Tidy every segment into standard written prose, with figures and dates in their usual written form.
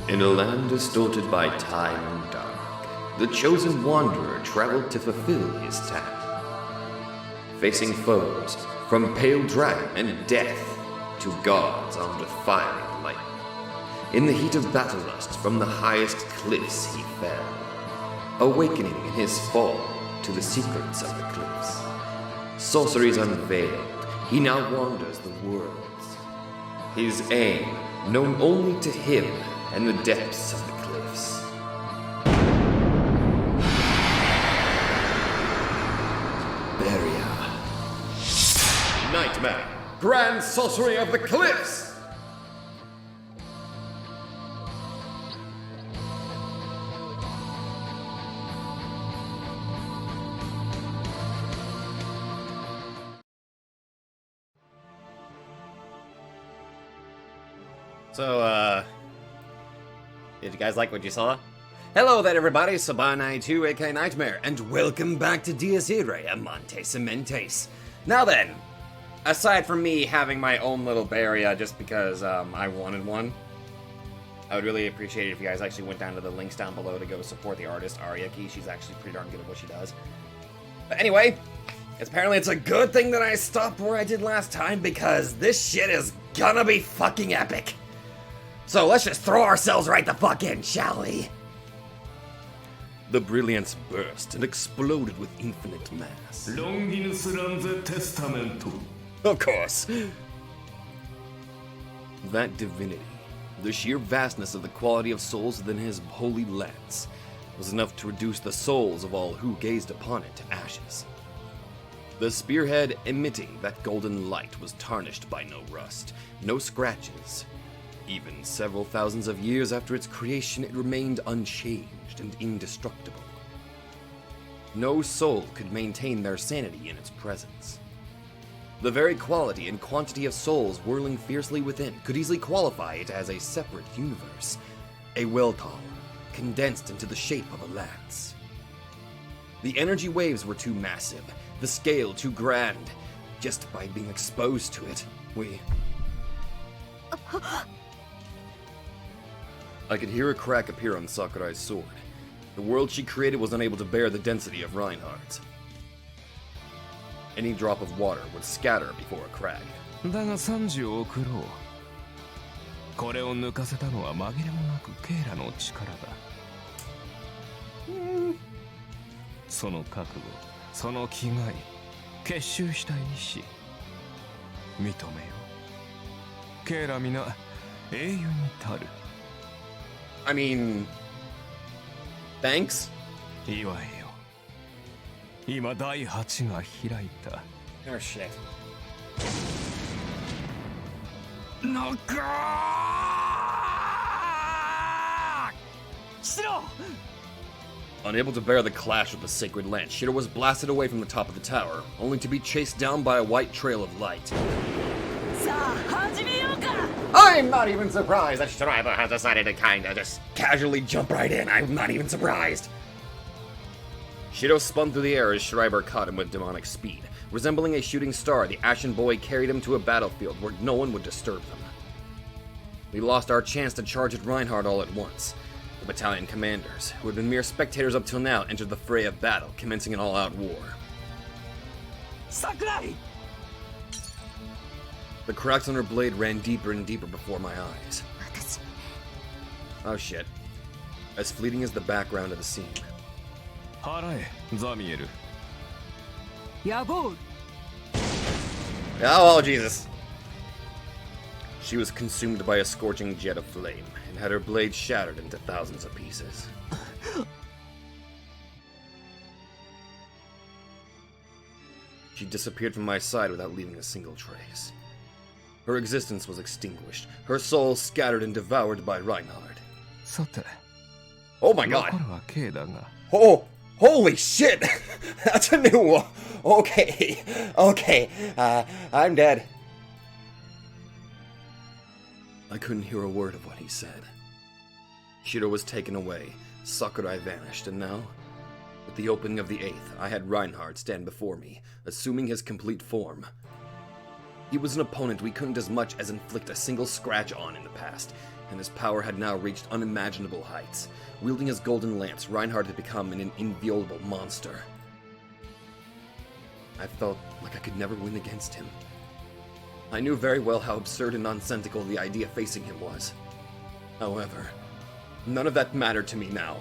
In a land distorted by time and dark, the chosen wanderer traveled to fulfill his task. Facing foes, from pale dragon and death, to gods armed with fire and light. In the heat of battlelust, from the highest cliffs he fell, awakening in his fall to the secrets of the cliffs. Sorceries unveiled, he now wanders the worlds. His aim, known only to him and the depths of the cliffs. Beri. Knightmare, Grand Sorcery of the Cliffs! So, did you guys like what you saw? Hello there everybody, Sabanai 2 aka Knightmare, and welcome back to Irae Amantes Amentes. Now then, aside from me having my own little Beri just because I wanted one, I would really appreciate it if you guys actually went down to the links down below to go support the artist, Ariakey. She's actually pretty darn good at what she does. But anyway, apparently it's a good thing that I stopped where I did last time because this shit is gonna be fucking epic. So let's just throw ourselves right the fuck in, shall we? The brilliance burst and exploded with infinite mass. Of course. That divinity, the sheer vastness of the quality of souls within his holy lance, was enough to reduce the souls of all who gazed upon it to ashes. The spearhead emitting that golden light was tarnished by no rust, no scratches. Even several thousands of years after its creation, it remained unchanged and indestructible. No soul could maintain their sanity in its presence. The very quality and quantity of souls whirling fiercely within could easily qualify it as a separate universe, a will-call, condensed into the shape of a lance. The energy waves were too massive, the scale too grand. Just by being exposed to it, I could hear a crack appear on Sakurai's sword. The world she created was unable to bear the density of Reinhardt's. Any drop of water would scatter before a crack. だが30を送ろう。これを抜かせたのは紛れもなくケイラの力だ。その覚悟、その気概、結集した意志、認めよう。ケイラ皆英雄にたる。I mean, thanks? 祝えよ。今第8が開いた。Oh shit. Unable to bear the clash of the sacred lance, Shiro was blasted away from the top of the tower, only to be chased down by a white trail of light. I'm not even surprised that Schreiber has decided to kinda just casually jump right in. I'm not even surprised. Shiro spun through the air as Schreiber caught him with demonic speed. Resembling a shooting star, the Ashen Boy carried him to a battlefield where no one would disturb them. We lost our chance to charge at Reinhardt all at once. The Battalion Commanders, who had been mere spectators up till now, entered the fray of battle, commencing an all-out war. Sakurai! The cracks on her blade ran deeper and deeper before my eyes. Oh shit. As fleeting as the background of the scene. 払え、ザミエル。Oh, oh, Jesus. She was consumed by a scorching jet of flame, and had her blade shattered into thousands of pieces. She disappeared from my side without leaving a single trace. Her existence was extinguished, her soul scattered and devoured by Reinhardt. さて、 Oh my god! 残るはKだが。 Oh, holy shit! That's a new one. Okay, okay, I'm dead. I couldn't hear a word of what he said. Shiro was taken away, Sakurai vanished, and now, with the opening of the 8th, I had Reinhardt stand before me, assuming his complete form. He was an opponent we couldn't as much as inflict a single scratch on in the past, and his power had now reached unimaginable heights. Wielding his golden lance, Reinhardt had become an inviolable monster. I felt like I could never win against him. I knew very well how absurd and nonsensical the idea facing him was. However, none of that mattered to me now.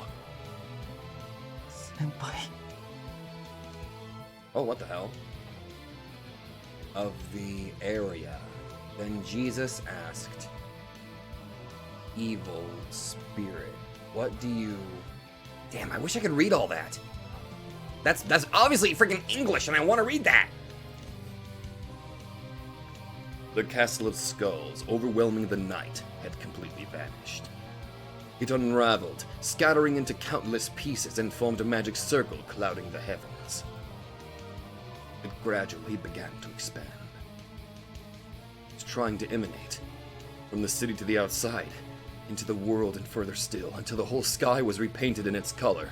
Senpai. Oh, what the hell? Of the area. Then Jesus asked, "Evil spirit, what do you..." Damn, I wish I could read all that. That's obviously freaking English, and I want to read that. The castle of skulls, overwhelming the night, had completely vanished. It unraveled, scattering into countless pieces, and formed a magic circle clouding the heavens. It gradually began to expand. It was trying to emanate, from the city to the outside, into the world and further still, until the whole sky was repainted in its color.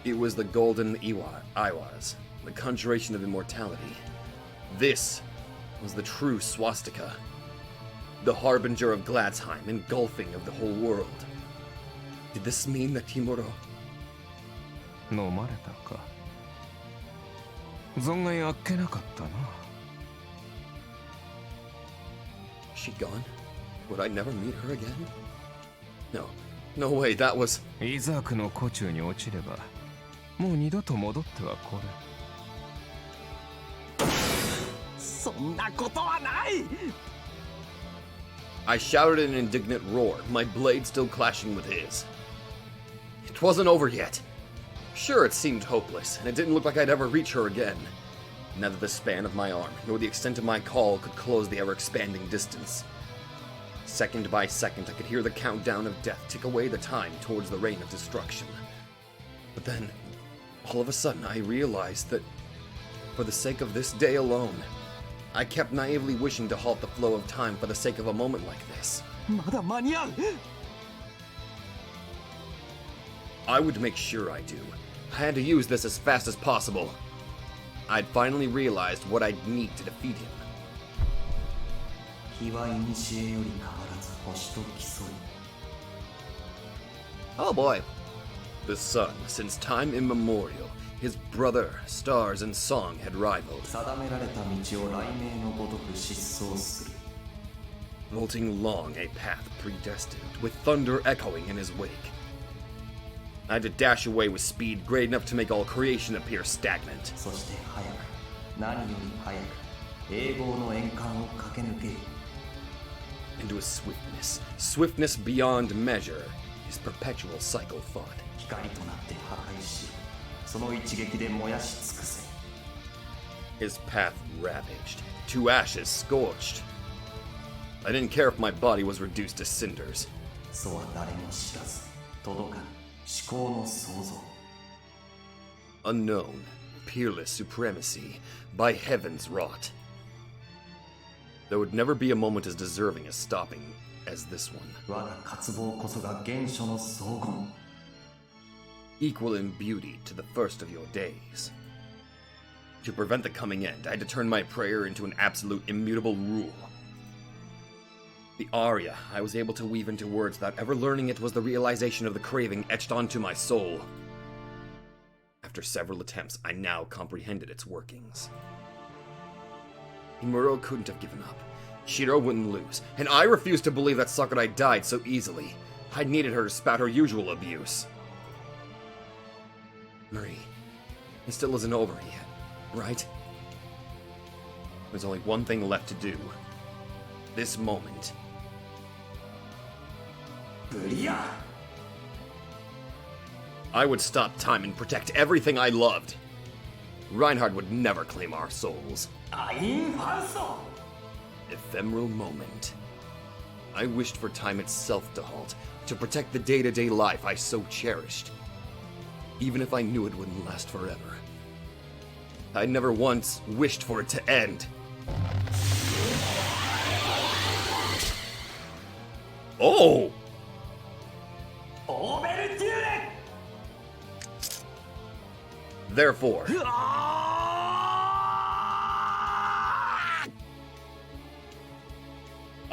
It was the Golden Iwas, the conjuration of immortality. This was the true swastika, the harbinger of Gladsheim, engulfing of the whole world. Did this mean that Himuro... 飲まれたか。存外あっけなかったな。She gone? Would I never meet her again? No. No way, that was... イザークの湖中に落ちれば、もう二度と戻ってはこれ。そんなことはない。 I shouted an indignant roar, my blade still clashing with his. It wasn't over yet. Sure, it seemed hopeless, and it didn't look like I'd ever reach her again. Neither the span of my arm, nor the extent of my call could close the ever-expanding distance. Second by second, I could hear the countdown of death tick away the time towards the reign of destruction. But then, all of a sudden, I realized that, for the sake of this day alone, I kept naively wishing to halt the flow of time for the sake of a moment like this. まだ間に合う。 I would make sure I do. I had to use this as fast as possible. I'd finally realized what I'd need to defeat him. 日は古より変わらず星と競い。 Oh boy. The sun, since time immemorial, his brother, stars, and song had rivaled. 定められた道を雷鳴のごとく疾走する。 Vaulting along a path predestined, with thunder echoing in his wake. I had to dash away with speed great enough to make all creation appear stagnant. そして早く、何より早く、永劫の円環を駆け抜ける。 Into a swiftness beyond measure, his perpetual cycle fought. 光となって破壊し、その一撃で燃やし尽くせ。 His path ravaged, to ashes scorched. I didn't care if my body was reduced to cinders. そうは誰も知らず、届かぬ思考の創造。 Unknown, peerless supremacy, by heavens wrought. There would never be a moment as deserving as stopping as this one. 我が渇望こそが原初の荘厳。 Equal in beauty to the first of your days. To prevent the coming end, I had to turn my prayer into an absolute immutable rule. The aria I was able to weave into words without ever learning it was the realization of the craving etched onto my soul. After several attempts, I now comprehended its workings. Himuro couldn't have given up. Shiro wouldn't lose, and I refused to believe that Sakurai died so easily. I needed her to spout her usual abuse. Marie, it still isn't over yet, right? There's only one thing left to do. This moment. ブリア I would stop time and protect everything I loved. Reinhardt would never claim our souls. アインファウスト Ephemeral moment. I wished for time itself to halt, to protect the day-to-day life I so cherished. Even if I knew it wouldn't last forever. I never once wished for it to end. Oh! オーベルテューレ Therefore,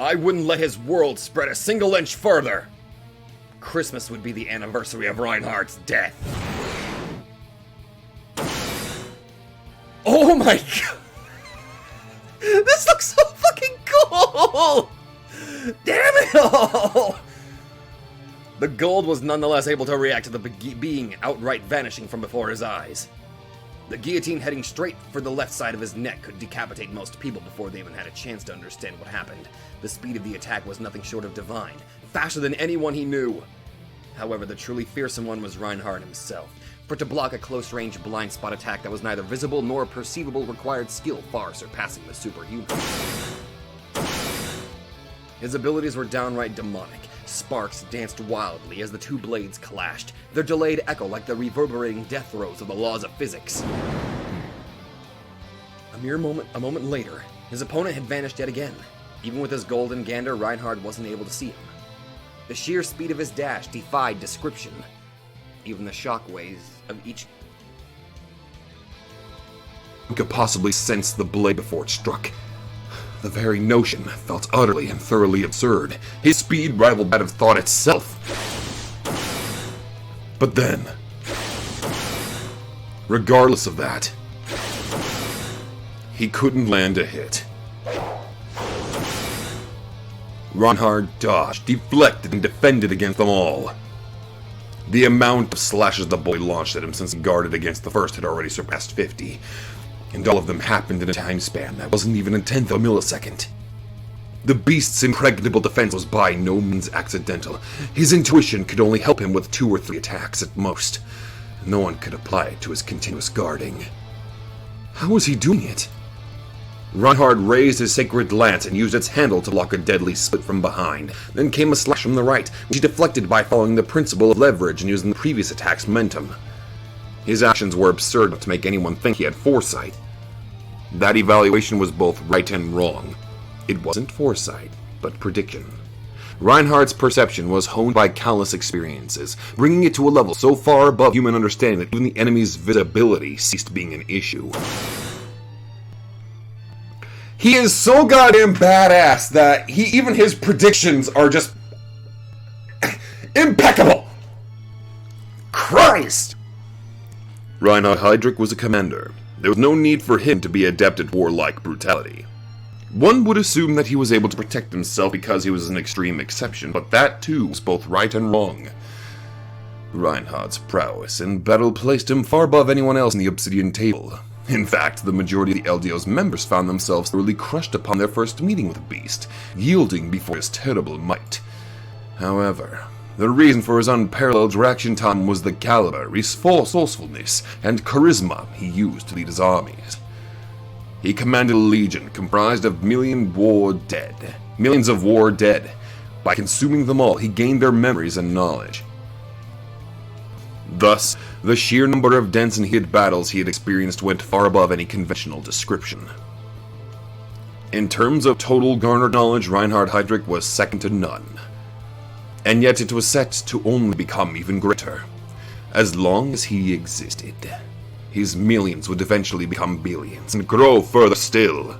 I wouldn't let his world spread a single inch further. Christmas would be the anniversary of Reinhardt's death. Oh my god! This looks so fucking cool! Damn it all! The gold was nonetheless able to react to the being outright vanishing from before his eyes. The guillotine heading straight for the left side of his neck could decapitate most people before they even had a chance to understand what happened. The speed of the attack was nothing short of divine, faster than anyone he knew. However, the truly fearsome one was Reinhardt himself, for to block a close-range blind spot attack that was neither visible nor perceivable required skill far surpassing the superhuman. His abilities were downright demonic. Sparks danced wildly as the two blades clashed, their delayed echo like the reverberating death throes of the laws of physics. A moment later, his opponent had vanished yet again. Even with his golden gander, Reinhardt wasn't able to see him. The sheer speed of his dash defied description. Even the shockwaves of each could possibly sense the blade before it struck. The very notion felt utterly and thoroughly absurd. His speed rivaled that of thought itself. But then, regardless of that, he couldn't land a hit. Reinhardt dodged, deflected, and defended against them all. The amount of slashes the boy launched at him since he guarded against the first had already surpassed 50. And all of them happened in a time span that wasn't even a tenth of a millisecond. The beast's impregnable defense was by no means accidental. His intuition could only help him with 2 or 3 attacks at most. No one could apply it to his continuous guarding. How was he doing it? Reinhardt raised his sacred lance and used its handle to block a deadly split from behind. Then came a slash from the right, which he deflected by following the principle of leverage and using the previous attack's momentum. His actions were absurd enough to make anyone think he had foresight. That evaluation was both right and wrong. It wasn't foresight, but prediction. Reinhardt's perception was honed by countless experiences, bringing it to a level so far above human understanding that even the enemy's visibility ceased being an issue. He is so goddamn badass that even his predictions are just impeccable! Christ! Reinhard Heydrich was a commander. There was no need for him to be adept at warlike brutality. One would assume that he was able to protect himself because he was an extreme exception, but that too was both right and wrong. Reinhardt's prowess in battle placed him far above anyone else in the Obsidian Table. In fact, the majority of the LDO's members found themselves thoroughly crushed upon their first meeting with the beast, yielding before his terrible might. However, the reason for his unparalleled reaction time was the caliber, resourcefulness, and charisma he used to lead his armies. He commanded a legion comprised of millions of war dead. By consuming them all, he gained their memories and knowledge. Thus, the sheer number of dense and heated battles he had experienced went far above any conventional description. In terms of total garnered knowledge, Reinhard Heydrich was second to none. And yet it was set to only become even greater. As long as he existed, his millions would eventually become billions and grow further still.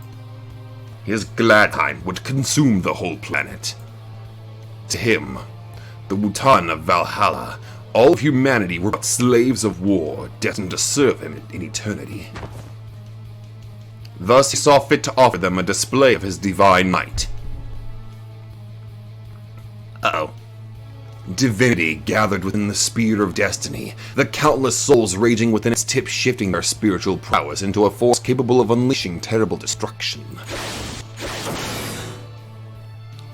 His Gladheim would consume the whole planet. To him, the Wutan of Valhalla, all of humanity were but slaves of war, destined to serve him in eternity. Thus he saw fit to offer them a display of his divine might. Uh-oh. Divinity gathered within the spear of destiny, the countless souls raging within its tip shifting their spiritual prowess into a force capable of unleashing terrible destruction.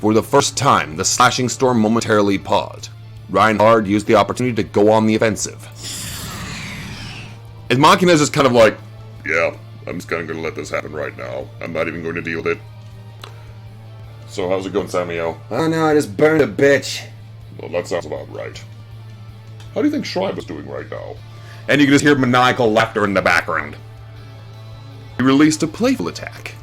For the first time, the slashing storm momentarily paused. Reinhard used the opportunity to go on the offensive. And Machina is just kind of like, yeah, I'm just kind of going to let this happen right now. I'm not even going to deal with it. So how's it going, Samuel? Oh no, I just burned a bitch. Well, that sounds about right. How do you think Schreiber is doing right now? And you can just hear maniacal laughter in the background. He released a playful attack.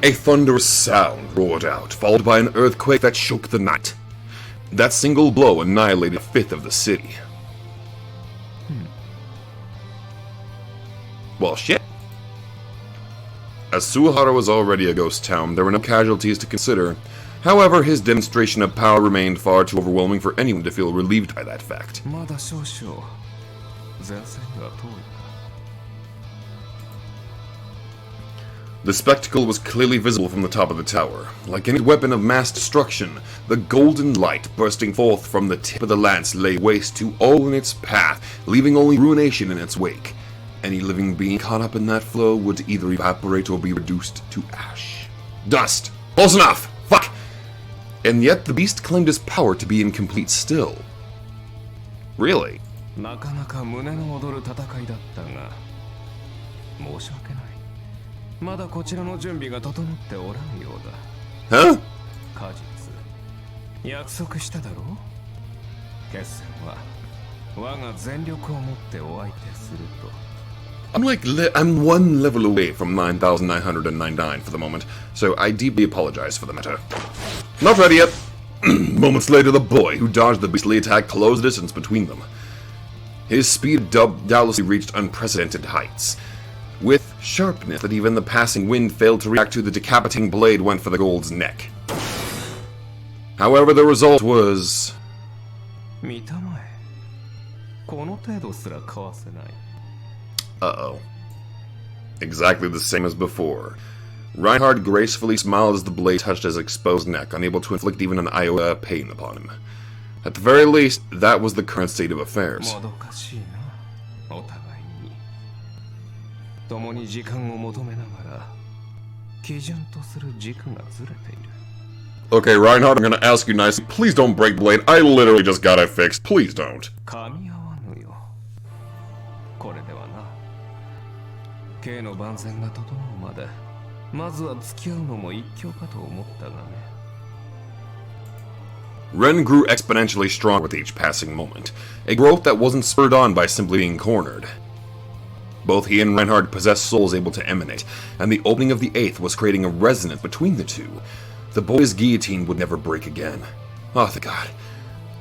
A thunderous sound roared out, followed by an earthquake that shook the night. That single blow annihilated a fifth of the city. Well, shit. As Suihara was already a ghost town, there were no casualties to consider. However, his demonstration of power remained far too overwhelming for anyone to feel relieved by that fact. The spectacle was clearly visible from the top of the tower. Like any weapon of mass destruction, the golden light bursting forth from the tip of the lance lay waste to all in its path, leaving only ruination in its wake. Any living being caught up in that flow would either evaporate or be reduced to ash. Dust! Close enough! Fuck! And yet the beast claimed his power to be incomplete still. Really? Huh? I'm one level away from 9,999 for the moment, so I deeply apologize for the matter. Not ready yet. Moments later, the boy who dodged the beastly attack closed the distance between them. His speed doubtlessly reached unprecedented heights. With sharpness that even the passing wind failed to react to, the decapitating blade went for the gold's neck. However, the result was... Uh-oh. Exactly the same as before. Reinhardt gracefully smiled as the blade touched his exposed neck, unable to inflict even an iota of pain upon him. At the very least, that was the current state of affairs. Okay, Reinhardt, I'm gonna ask you nicely, please don't break the blade. I literally just got it fixed. Please don't. Ren grew exponentially strong with each passing moment, a growth that wasn't spurred on by simply being cornered. Both he and Reinhardt possessed souls able to emanate, and the opening of the eighth was creating a resonance between the two. The boy's guillotine would never break again. Oh, thank God.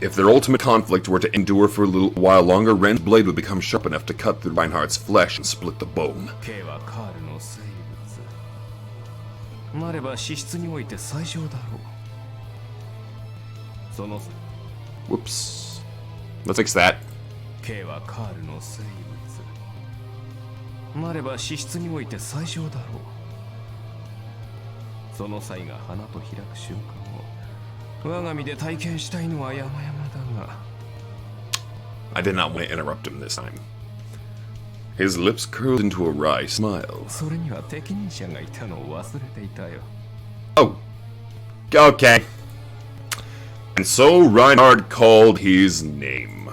If their ultimate conflict were to endure for a little while longer, Ren's blade would become sharp enough to cut through Reinhardt's flesh and split the bone. Whoops. Let's fix that. I did not want to interrupt him this time. His lips curled into a wry smile. Oh. Okay. And so Reinhardt called his name.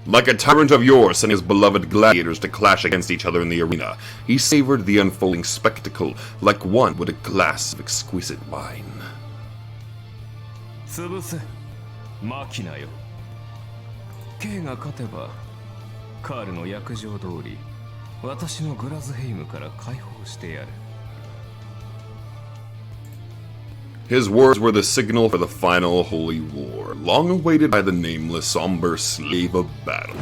Like a tyrant of yore sending his beloved gladiators to clash against each other in the arena, he savored the unfolding spectacle like one with a glass of exquisite wine. His words were the signal for the final holy war, long awaited by the nameless, somber slave of battle.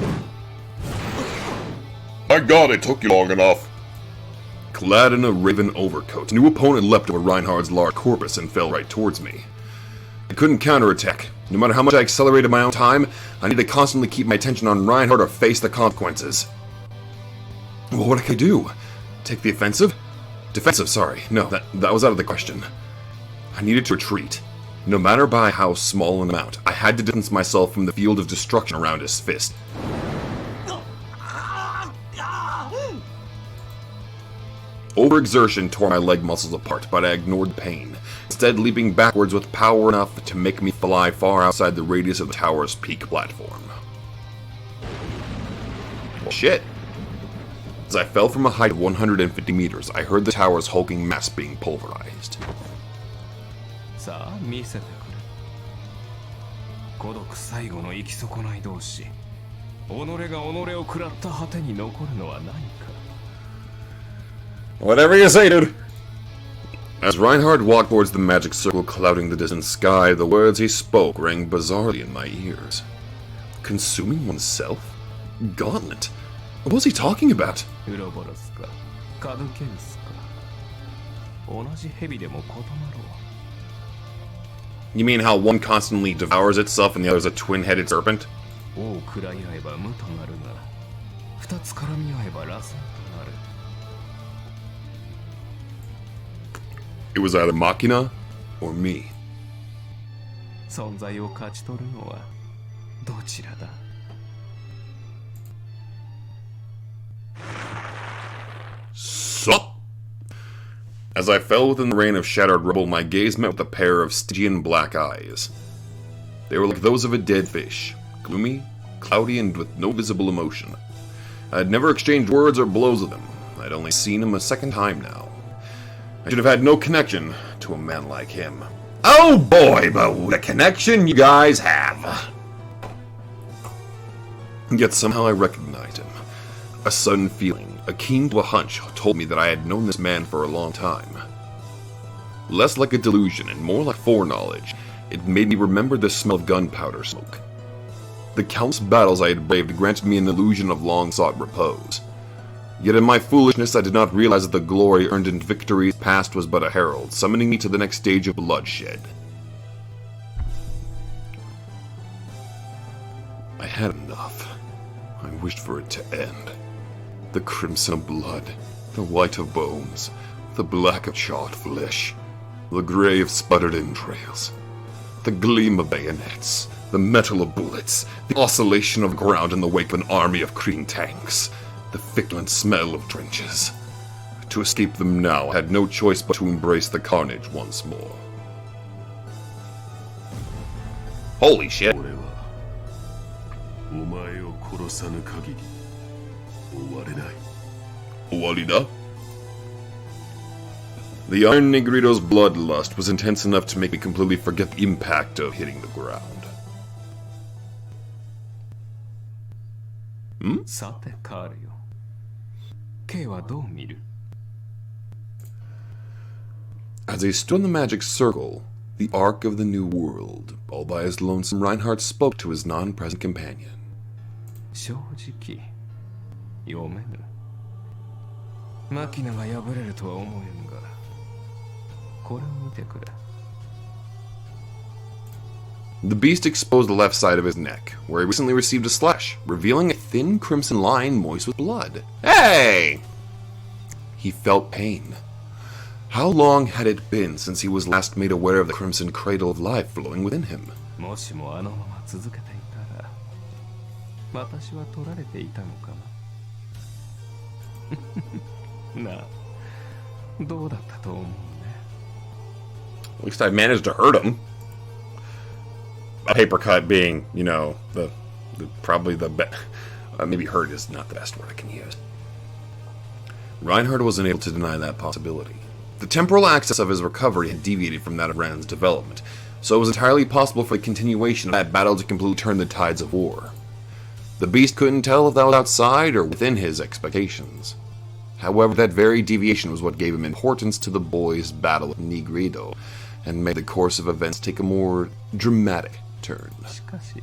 My God, it took you long enough! Clad in a raven overcoat, new opponent leapt over Reinhardt's large corpus and fell right towards me. I couldn't counterattack. No matter how much I accelerated my own time, I needed to constantly keep my attention on Reinhardt or face the consequences. Well, what could I do? Take the offensive? Defensive, sorry. No, that was out of the question. I needed to retreat. No matter by how small an amount, I had to distance myself from the field of destruction around his fist. Overexertion tore my leg muscles apart, but I ignored the pain, instead leaping backwards with power enough to make me fly far outside the radius of the tower's peak platform. Well, shit. As I fell from a height of 150 meters, I heard the tower's hulking mass being pulverized. Whatever you say, dude. As Reinhardt walked towards the magic circle clouding the distant sky, the words he spoke rang bizarrely in my ears. Consuming oneself? Gauntlet? What was he talking about? 同じ蛇でも異なろう。 You mean how one constantly devours itself and the other is a twin-headed serpent? 王を食らい合えば無となるが、二つ絡み合えば螺旋となる。 It was either Machina or me. 存在を勝ち取るのはどちらだ? Sup? As I fell within the rain of shattered rubble, my gaze met with a pair of Stygian black eyes. They were like those of a dead fish, gloomy, cloudy, and with no visible emotion. I had never exchanged words or blows with them. I'd only seen him a second time now. I should have had no connection to a man like him. Oh boy, but what a connection you guys have! Yet somehow I recognized him. A sudden feeling, akin to a hunch, told me that I had known this man for a long time. Less like a delusion and more like foreknowledge, it made me remember the smell of gunpowder smoke. The countless battles I had braved granted me an illusion of long-sought repose. Yet in my foolishness I did not realize that the glory earned in victories past was but a herald, summoning me to the next stage of bloodshed. I had enough. I wished for it to end. The crimson of blood, the white of bones, the black of charred flesh, the grey of sputtered entrails, the gleam of bayonets, the metal of bullets, the oscillation of ground in the wake of an army of Kreen tanks, the fickle smell of trenches. To escape them now, I had no choice but to embrace the carnage once more. Holy shit. 俺はお前を殺さぬ限り終われない。 Walida? The Iron Negrito's bloodlust was intense enough to make me completely forget the impact of hitting the ground. さてカールよ。K はどう見る? As they stood in the magic circle, the arc of the new world, all by his lonesome, Reinhardt spoke to his non-present companion. 正直読めぬ。マキナが破れるとは思えんが、これを見てくれ。 The beast exposed the left side of his neck, where he recently received a slash, revealing a thin crimson line moist with blood. Hey! He felt pain. How long had it been since he was last made aware of the crimson cradle of life flowing within him? もしもあのまま続けていたら、私は取られていたのかな。なあ、どうだったと思うね。 At least I managed to hurt him. A paper cut being, you know, probably the best. Maybe hurt is not the best word I can use. Reinhardt wasn't able to deny that possibility. The temporal axis of his recovery had deviated from that of Rand's development, so it was entirely possible for the continuation of that battle to completely turn the tides of war. The beast couldn't tell if that was outside or within his expectations. However, that very deviation was what gave him importance to the boys' battle with Negrito, and made the course of events take a more dramatic turn. しかし、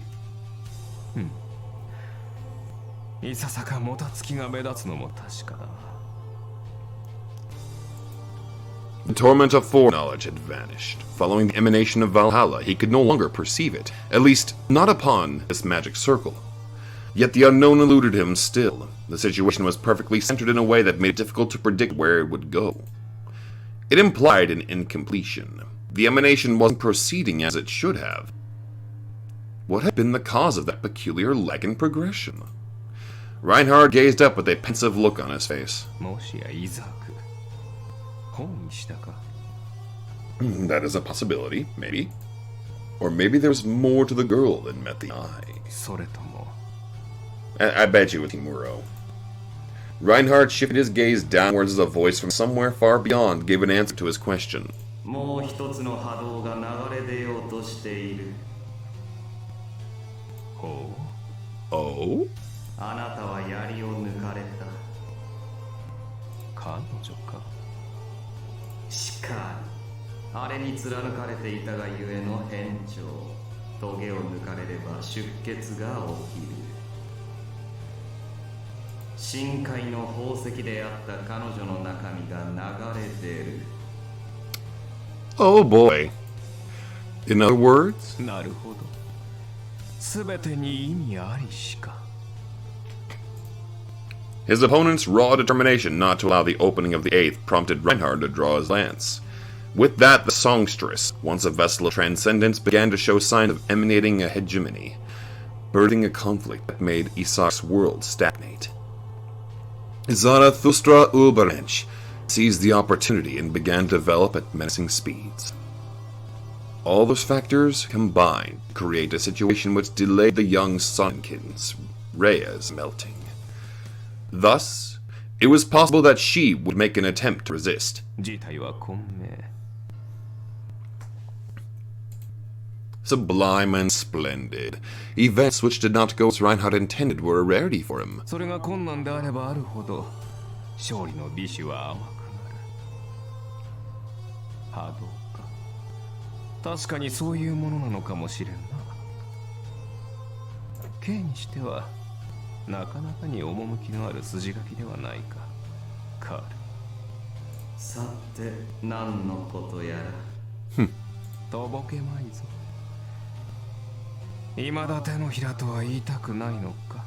いささかもたつきが目立つのも確かだな。 The torment of foreknowledge had vanished. Following the emanation of Valhalla, he could no longer perceive it, at least not upon this magic circle. Yet the unknown eluded him still. The situation was perfectly centered in a way that made it difficult to predict where it would go. It implied an incompletion. The emanation wasn't proceeding as it should have. What had been the cause of that peculiar lag in progression? Reinhardt gazed up with a pensive look on his face. もしやイザーク、本にしたか? That is a possibility, maybe. Or maybe there's more to the girl than met the eye. それとも I bet you it's Timuro. Reinhardt shifted his gaze downwards as a voice from somewhere far beyond gave an answer to his question. もう一つの波動が流れ出ようとしている。ほう Oh? あなたは槍を抜かれた。彼女か。しかり、あれに貫かれていたがゆえの変調。トゲを抜かれれば出血が起きる。深海の宝石であった彼女の中身が流れ出る。Oh boy. In other words? なるほど。すべてに意味ありしか。 His opponent's raw determination not to allow the opening of the 8th prompted Reinhard to draw his lance. With that, the songstress, once a vessel of transcendence, began to show signs of emanating a hegemony, birthing a conflict that made Isaac's world stagnate. Zarathustra Ulbarench seized the opportunity and began to develop at menacing speeds. All those factors combined to create a situation which delayed the young Soninkin's Rhea's melting. Thus, it was possible that she would make an attempt to resist. 事態は混迷。 Sublime and splendid. Events which did not go as Reinhard intended were a rarity for him. それが困難であればあるほど、勝利の美酒は甘くなる。波動か。確かにそういうものなのかもしれんな。Kにしては、なかなかに趣のある筋書きではないか、カール。さて、何のことやら。とぼけまいぞ。未だ手のひらとは言いたくないのか。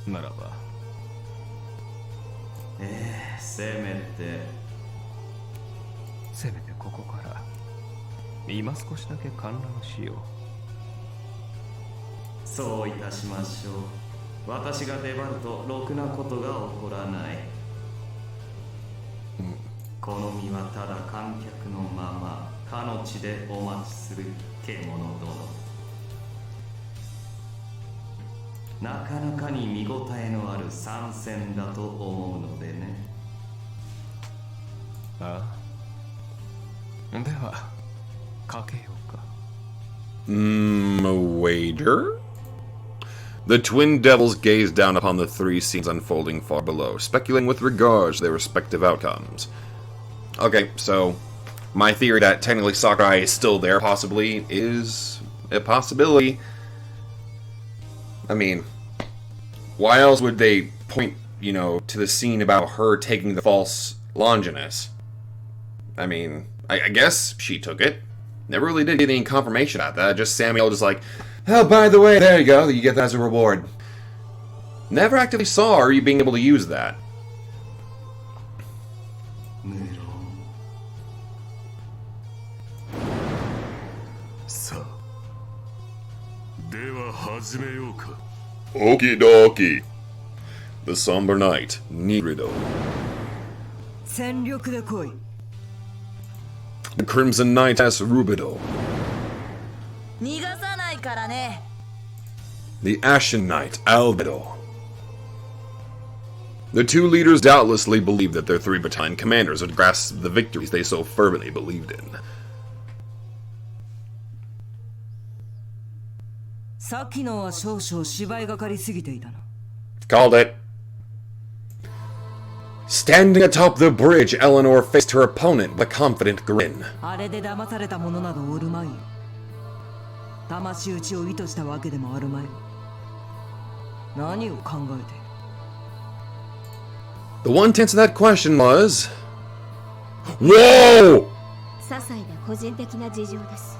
ならば。せめてここから今少しだけ観覧しよう。そういたしましょう。私が出張るとろくなことが起こらない。この身はただ観客のままかの地でお待ちする獣殿。なかなかに見応えのある参戦だと思うのでね。ああ。では、かけようか。A wager? The twin devils gazed down upon the three scenes unfolding far below, speculating with regards to their respective outcomes. Okay, so my theory that technically Sakurai is still there possibly is a possibility. I mean, why else would they point, to the scene about her taking the false Longinus? I mean, I guess she took it. Never really did get any confirmation about that. Just Samuel just like, oh, by the way, there you go. You get that as a reward. Never actively saw her being able to use that. さあ、では始めようか。Okie dokie. The somber night, Nigrido. 全力で来い。 The crimson knightess Rubido. 逃がさないからね。 The ashen knight Albedo. The two leaders doubtlessly believed that their 3 battalion commanders would grasp the victories they so fervently believed in. さっきのは少々芝居がかりすぎていたな。 Called it. Standing atop the bridge, Eleanor faced her opponent with a confident grin. あれで騙された者などおるまいよ。魂打ちを意図したわけでもあるまい。何を考えている？ The one to answer that question was... Whoa! 些細な個人的な事情です。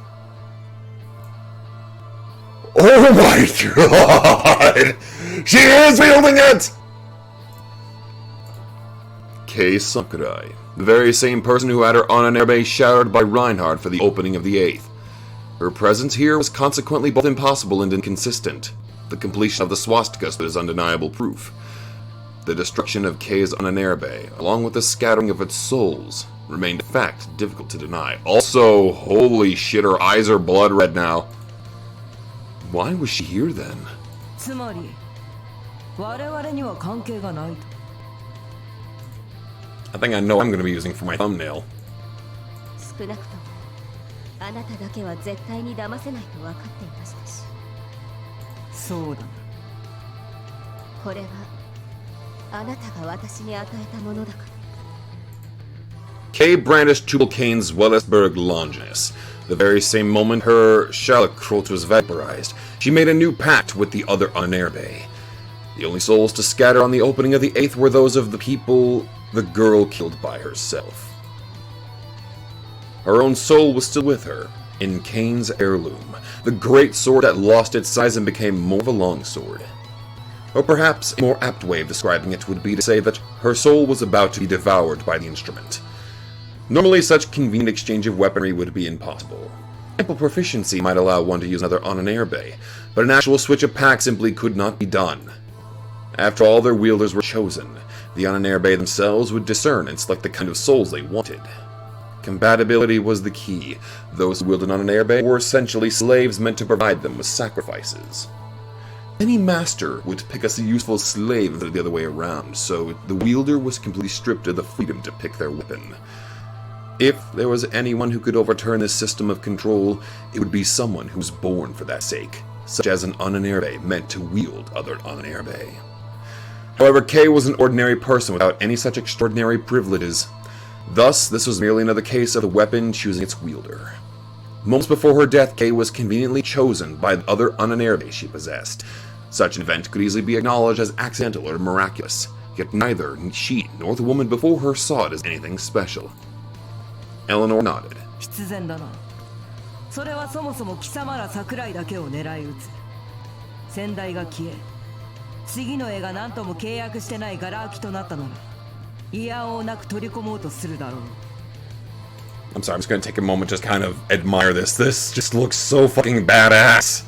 Oh my god! She is wielding it! Kei Sakurai, the very same person who had her Onanerbe shadowed by Reinhard for the opening of the 8th. Her presence here was consequently both impossible and inconsistent. The completion of the swastika stood as undeniable proof. The destruction of Kei's Onanerbe, along with the scattering of its souls, remained a fact difficult to deny. Also, holy shit, her eyes are blood red now. Why was she here then? つまり我々には関係がないと。 I think I know what I'm going to be using for my thumbnail. 少なくともあなただけは絶対に騙せないと分かっていましたし。そうだな。これはあなたが私に与えたものだから。 Kay brandished Tubal Cain's Wellesberg Longinus. The very same moment her Shalakroth was vaporized, she made a new pact with the other Onanerbe. The only souls to scatter on the opening of the 8th were those of the people the girl killed by herself. her own soul was still with her, in Kane's heirloom, the great sword that lost its size and became more of a longsword. Or perhaps a more apt way of describing it would be to say that her soul was about to be devoured by the instrument. Normally, such convenient exchange of weaponry would be impossible. Ample proficiency might allow one to use another on an airbay, but an actual switch of pack simply could not be done. After all their wielders were chosen, the on an airbay themselves would discern and select the kind of souls they wanted. Compatibility was the key. Those who wielded on an airbay were essentially slaves meant to provide them with sacrifices. Any master would pick us a useful slave instead of the other way around, so the wielder was completely stripped of the freedom to pick their weapon. If there was anyone who could overturn this system of control, it would be someone who was born for that sake, such as an on an airbay meant to wield other on an airbay. However, Kay was an ordinary person without any such extraordinary privileges. Thus, this was merely another case of the weapon choosing its wielder. Moments before her death, Kay was conveniently chosen by the other on an airbay she possessed. Such an event could easily be acknowledged as accidental or miraculous, yet neither she nor the woman before her saw it as anything special. Eleanor nodded. 必然だな。それはそもそも貴様ら桜井だけを狙い撃つ。先代が消え、次の絵が何とも契約してないガラ空きとなったなら、いやおうなく取り込もうとするだろう。I'm sorry, I'm just gonna take a moment just kind of admire this. This just looks so fucking badass.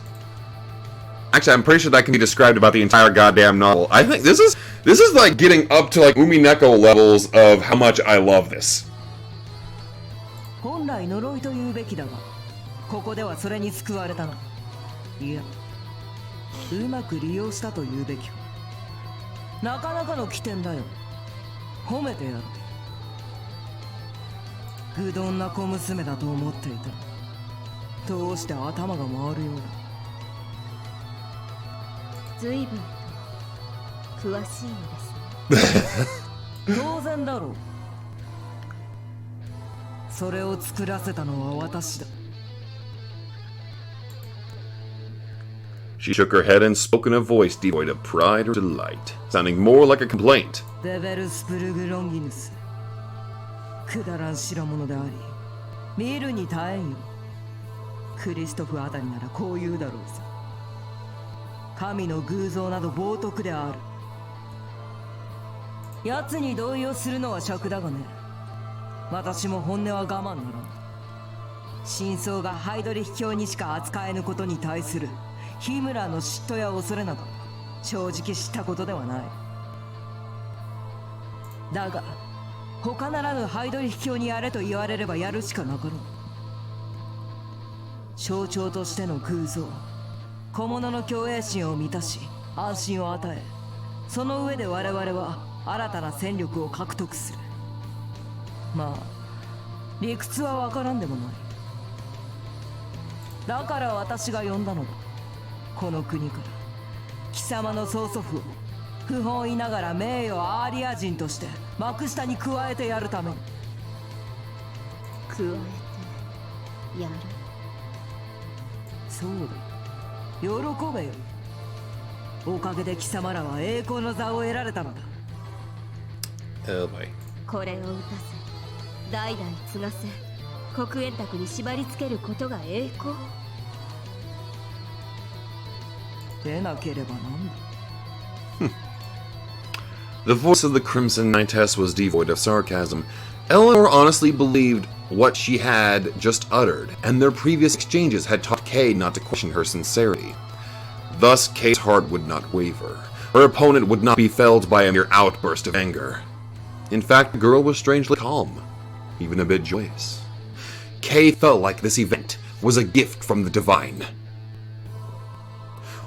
Actually, I'm pretty sure that can be described about the entire goddamn novel. I think this is like getting up to like Umineko levels of how much I love this. 本来呪いと言うべきだが、ここではそれに救われたな。いや、うまく利用したと言うべき。なかなかの起点だよ。褒めてやる。愚鈍な小娘だと思っていた。どうして頭が回るようだ。随分と詳しいのですね。当然だろう。それを作らせたのは私だ。She shook her head and spoke in a voice devoid of pride or delight, sounding more like a complaint. デベルスプルグロンギヌス。くだらん代物であり、見るに耐えんよ。クリストフあたりならこう言うだろうさ。神の偶像など冒涜である。奴に同意をするのは尺だがね。私も本音は我慢ならん。真相がハイドリヒ教にしか扱えぬことに対するヒムラーの嫉妬や恐れなど正直知ったことではない。だが他ならぬハイドリヒ教にやれと言われればやるしかなかろう。象徴としての偶像、小物の共栄心を満たし安心を与え、その上で我々は新たな戦力を獲得する。まあ理屈はわからんでもない。だから私が呼んだのだ。この国から貴様の曽祖父を不本意ながら名誉アーリア人として幕下に加えてやるために。加えてやる。そうだ、喜べよ。おかげで貴様らは栄光の座を得られたのだ。これを打たせ代々継がせ黒煙卓に縛り付けることが栄光。でなければなんだ。The voice of the Crimson Knightess was devoid of sarcasm. Eleanor honestly believed what she had just uttered, and their previous exchanges had taught Kay not to question her sincerity. Thus, Kay's heart would not waver. Her opponent would not be felled by a mere outburst of anger. In fact, the girl was strangely calm, even a bit joyous. Kay felt like this event was a gift from the divine.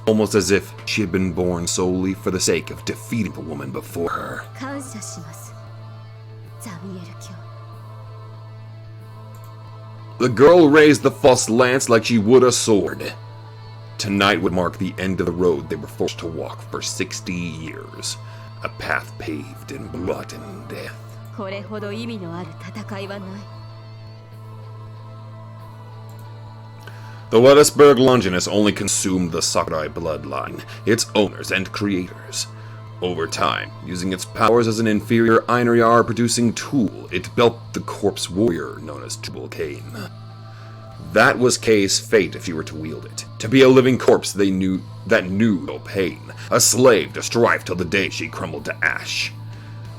Almost as if she had been born solely for the sake of defeating the woman before her. 感謝します、ザミエル卿。 The girl raised the false lance like she would a sword. Tonight would mark the end of the road they were forced to walk for 60 years. A path paved in blood and death. これほど意味のある戦いはない。 The Lettisberg Longinus only consumed the Sakurai bloodline, its owners and creators. Over time, using its powers as an inferior Irae producing tool, it built the corpse warrior known as Untouchable Cain. That was Kay's fate if she were to wield it. To be a living corpse that knew no pain. A slave to strife till the day she crumbled to ash.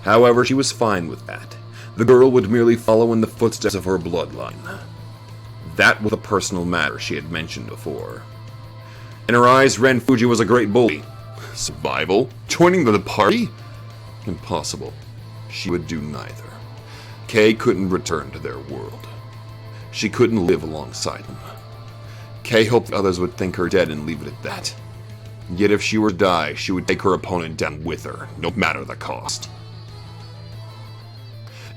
However, she was fine with that. The girl would merely follow in the footsteps of her bloodline. That was a personal matter she had mentioned before. In her eyes, Ren Fuji was a great bully. Survival? Joining the party? Impossible. She would do neither. Kay couldn't return to their world. She couldn't live alongside them. Kay hoped others would think her dead and leave it at that. Yet if she were to die, she would take her opponent down with her, no matter the cost.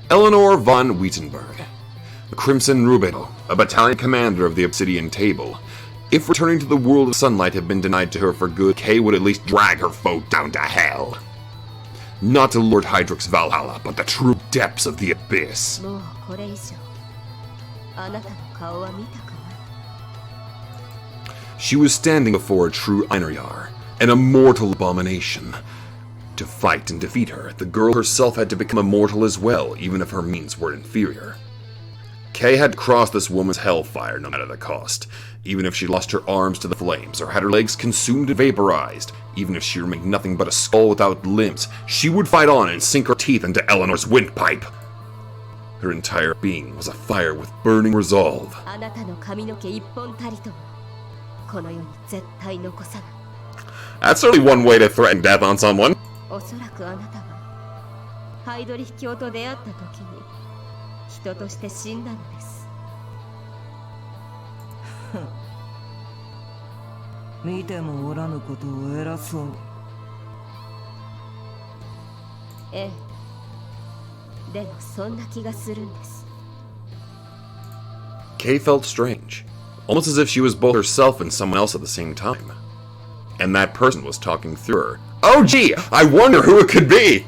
Eleanor von Wittenberg, the Crimson Rubedo, a battalion commander of the Obsidian Table. If returning to the world of sunlight had been denied to her for good, Kay would at least drag her foe down to hell. Not to Lord Hydric's Valhalla, but the true depths of the abyss. She was standing before a true Einarjar, an immortal abomination. To fight and defeat her, the girl herself had to become immortal as well, even if her means were inferior. Kay had to cross this woman's hellfire no matter the cost, even if she lost her arms to the flames or had her legs consumed and vaporized, even if she remained nothing but a skull without limbs, she would fight on and sink her teeth into Eleanor's windpipe. Her entire being was afire with burning resolve. That's certainly one way to threaten death on someone. Kay felt strange, almost as if she was both herself and someone else at the same time. And that person was talking through her. Oh gee, I wonder who it could be!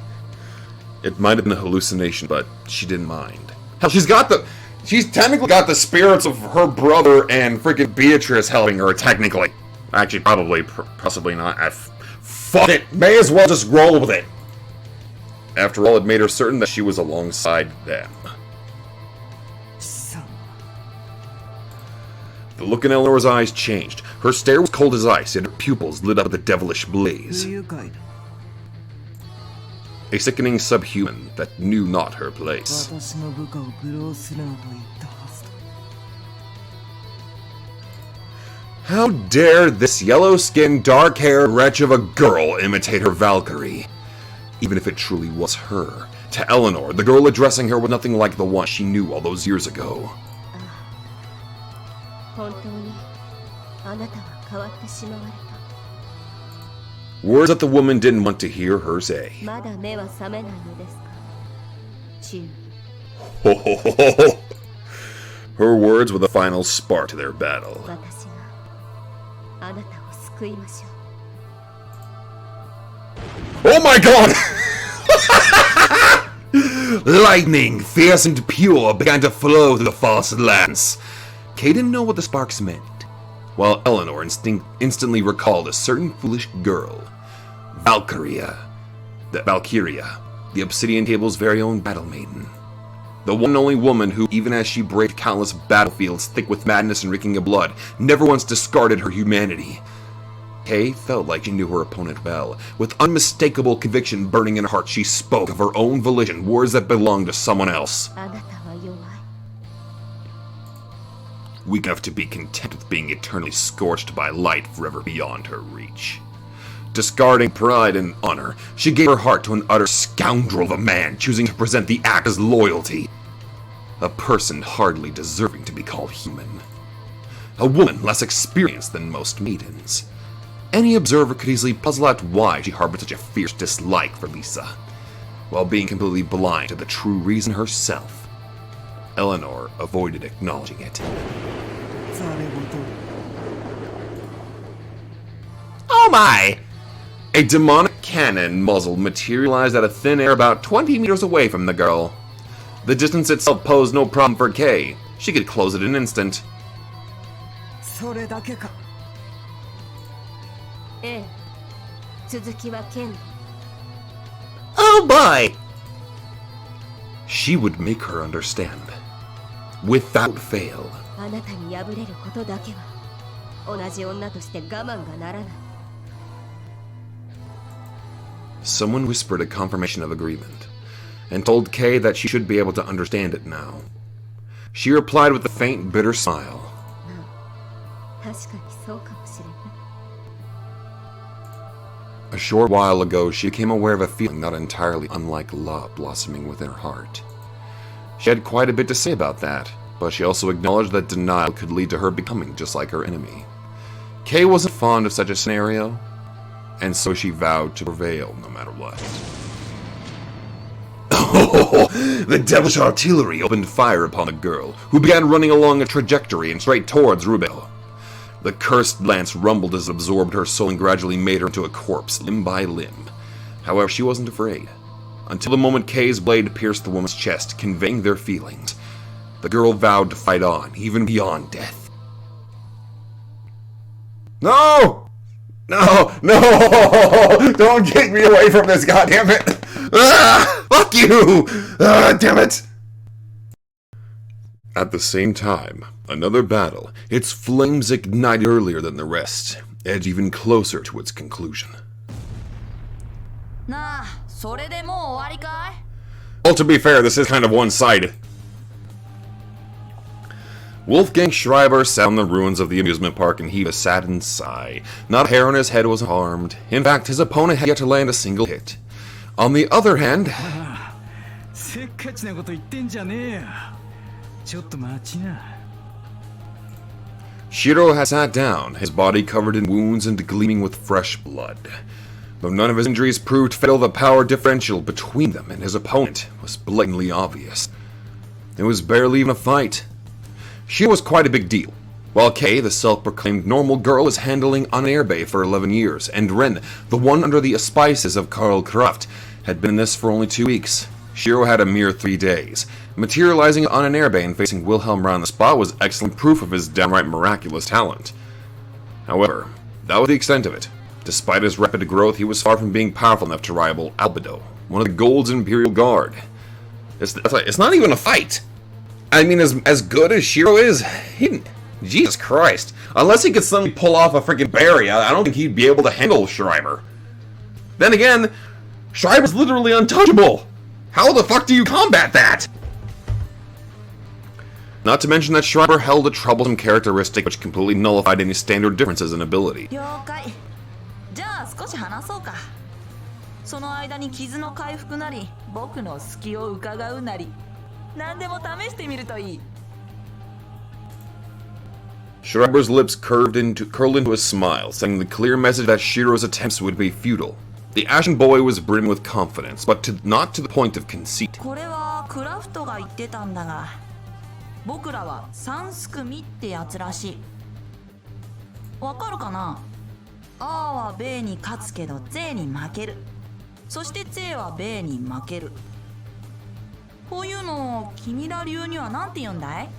It might have been a hallucination, but she didn't mind. Hell, she's technically got the spirits of her brother and freaking Beatrice helping her, technically. Actually, probably, possibly not. Fuck it, may as well just roll with it. After all, it made her certain that she was alongside them. The look in Eleanor's eyes changed. Her stare was cold as ice, and her pupils lit up with a devilish blaze. A sickening subhuman that knew not her place. How dare this yellow-skinned, dark-haired wretch of a girl imitate her Valkyrie? Even if it truly was her. To Eleanor, the girl addressing her was nothing like the one she knew all those years ago. Words that the woman didn't want to hear her say. Her words were the final spark to their battle. Oh my god! Lightning, fierce and pure, began to flow through the false lance. Kay didn't know what the sparks meant, while Eleanor instantly recalled a certain foolish girl, Valkyria, the Obsidian Table's very own battle maiden. The one and only woman who, even as she braved countless battlefields thick with madness and reeking of blood, never once discarded her humanity. Kay felt like she knew her opponent well. With unmistakable conviction burning in her heart, she spoke of her own volition, words that belonged to someone else. Weak enough to be content with being eternally scorched by light forever beyond her reach. Discarding pride and honor, she gave her heart to an utter scoundrel of a man, choosing to present the act as loyalty. A person hardly deserving to be called human. A woman less experienced than most maidens. Any observer could easily puzzle out why she harbored such a fierce dislike for Lisa, while being completely blind to the true reason herself. Eleanor avoided acknowledging it. Oh my! A demonic cannon muzzle materialized out of thin air about 20 meters away from the girl. The distance itself posed no problem for Kay. She could close it in an instant. Oh boy! She would make her understand. Without fail. あなたに敗れることだけは同じ女として我慢がならない。 Someone whispered a confirmation of agreement, and told Kay that she should be able to understand it now. She replied with a faint, bitter smile. 確かにそうかもしれない。 A short while ago, she became aware of a feeling not entirely unlike love blossoming within her heart. She had quite a bit to say about that, but she also acknowledged that denial could lead to her becoming just like her enemy. Kay wasn't fond of such a scenario, and so she vowed to prevail no matter what. The devilish artillery opened fire upon the girl, who began running along a trajectory and straight towards Rubel. The cursed lance rumbled as it absorbed her soul and gradually made her into a corpse, limb by limb. However, she wasn't afraid, until the moment Kay's blade pierced the woman's chest, conveying their feelings. The girl vowed to fight on, even beyond death. No! No! No! Don't take me away from this, goddammit! Ah! Fuck you! Ah, damn it! At the same time, another battle, its flames ignited earlier than the rest, edged even closer to its conclusion. Well, to be fair, this is kind of one-sided. Wolfgang Schreiber sat on the ruins of the amusement park and heaved a saddened sigh. Not a hair on his head was harmed. In fact, his opponent had yet to land a single hit. On the other hand... Shiro had sat down, his body covered in wounds and gleaming with fresh blood. Though none of his injuries proved fatal, the power differential between them and his opponent was blatantly obvious. It was barely even a fight. Shiro was quite a big deal. While Kay, the self-proclaimed normal girl, was handling an airbay for 11 years, and Ren, the one under the auspices of Karl Kraft, had been in this for only 2 weeks. Shiro had a mere 3 days. Materializing on an airbay and facing Wilhelm round the spot was excellent proof of his downright miraculous talent. However, that was the extent of it. Despite his rapid growth, he was far from being powerful enough to rival Albedo, one of the Gold's Imperial Guard. It's not even a fight! I mean, as good as Shiro is, Jesus Christ. Unless he could suddenly pull off a freaking Beri, I don't think he'd be able to handle Schreiber. Then again, Schreiber's literally untouchable! How the fuck do you combat that? Not to mention that Schreiber held a troublesome characteristic which completely nullified any standard differences in ability. 了解。じゃあ少し話そうか。その間に傷の回復なり、僕の隙を伺うなり、何でも試してみるといい。Schreiber's lips curled into a smile, sending the clear message that Shiro's attempts would be futile. The Ashen Boy was brimming with confidence, but not to the point of conceit. これはクラフトが言ってたんだが、僕らは三すくみってやつらしい。わかるかな？A はベイに勝つけど Z に負ける。そして Z はベイに負ける。こういうのを君ら流にはなんて言うんだい？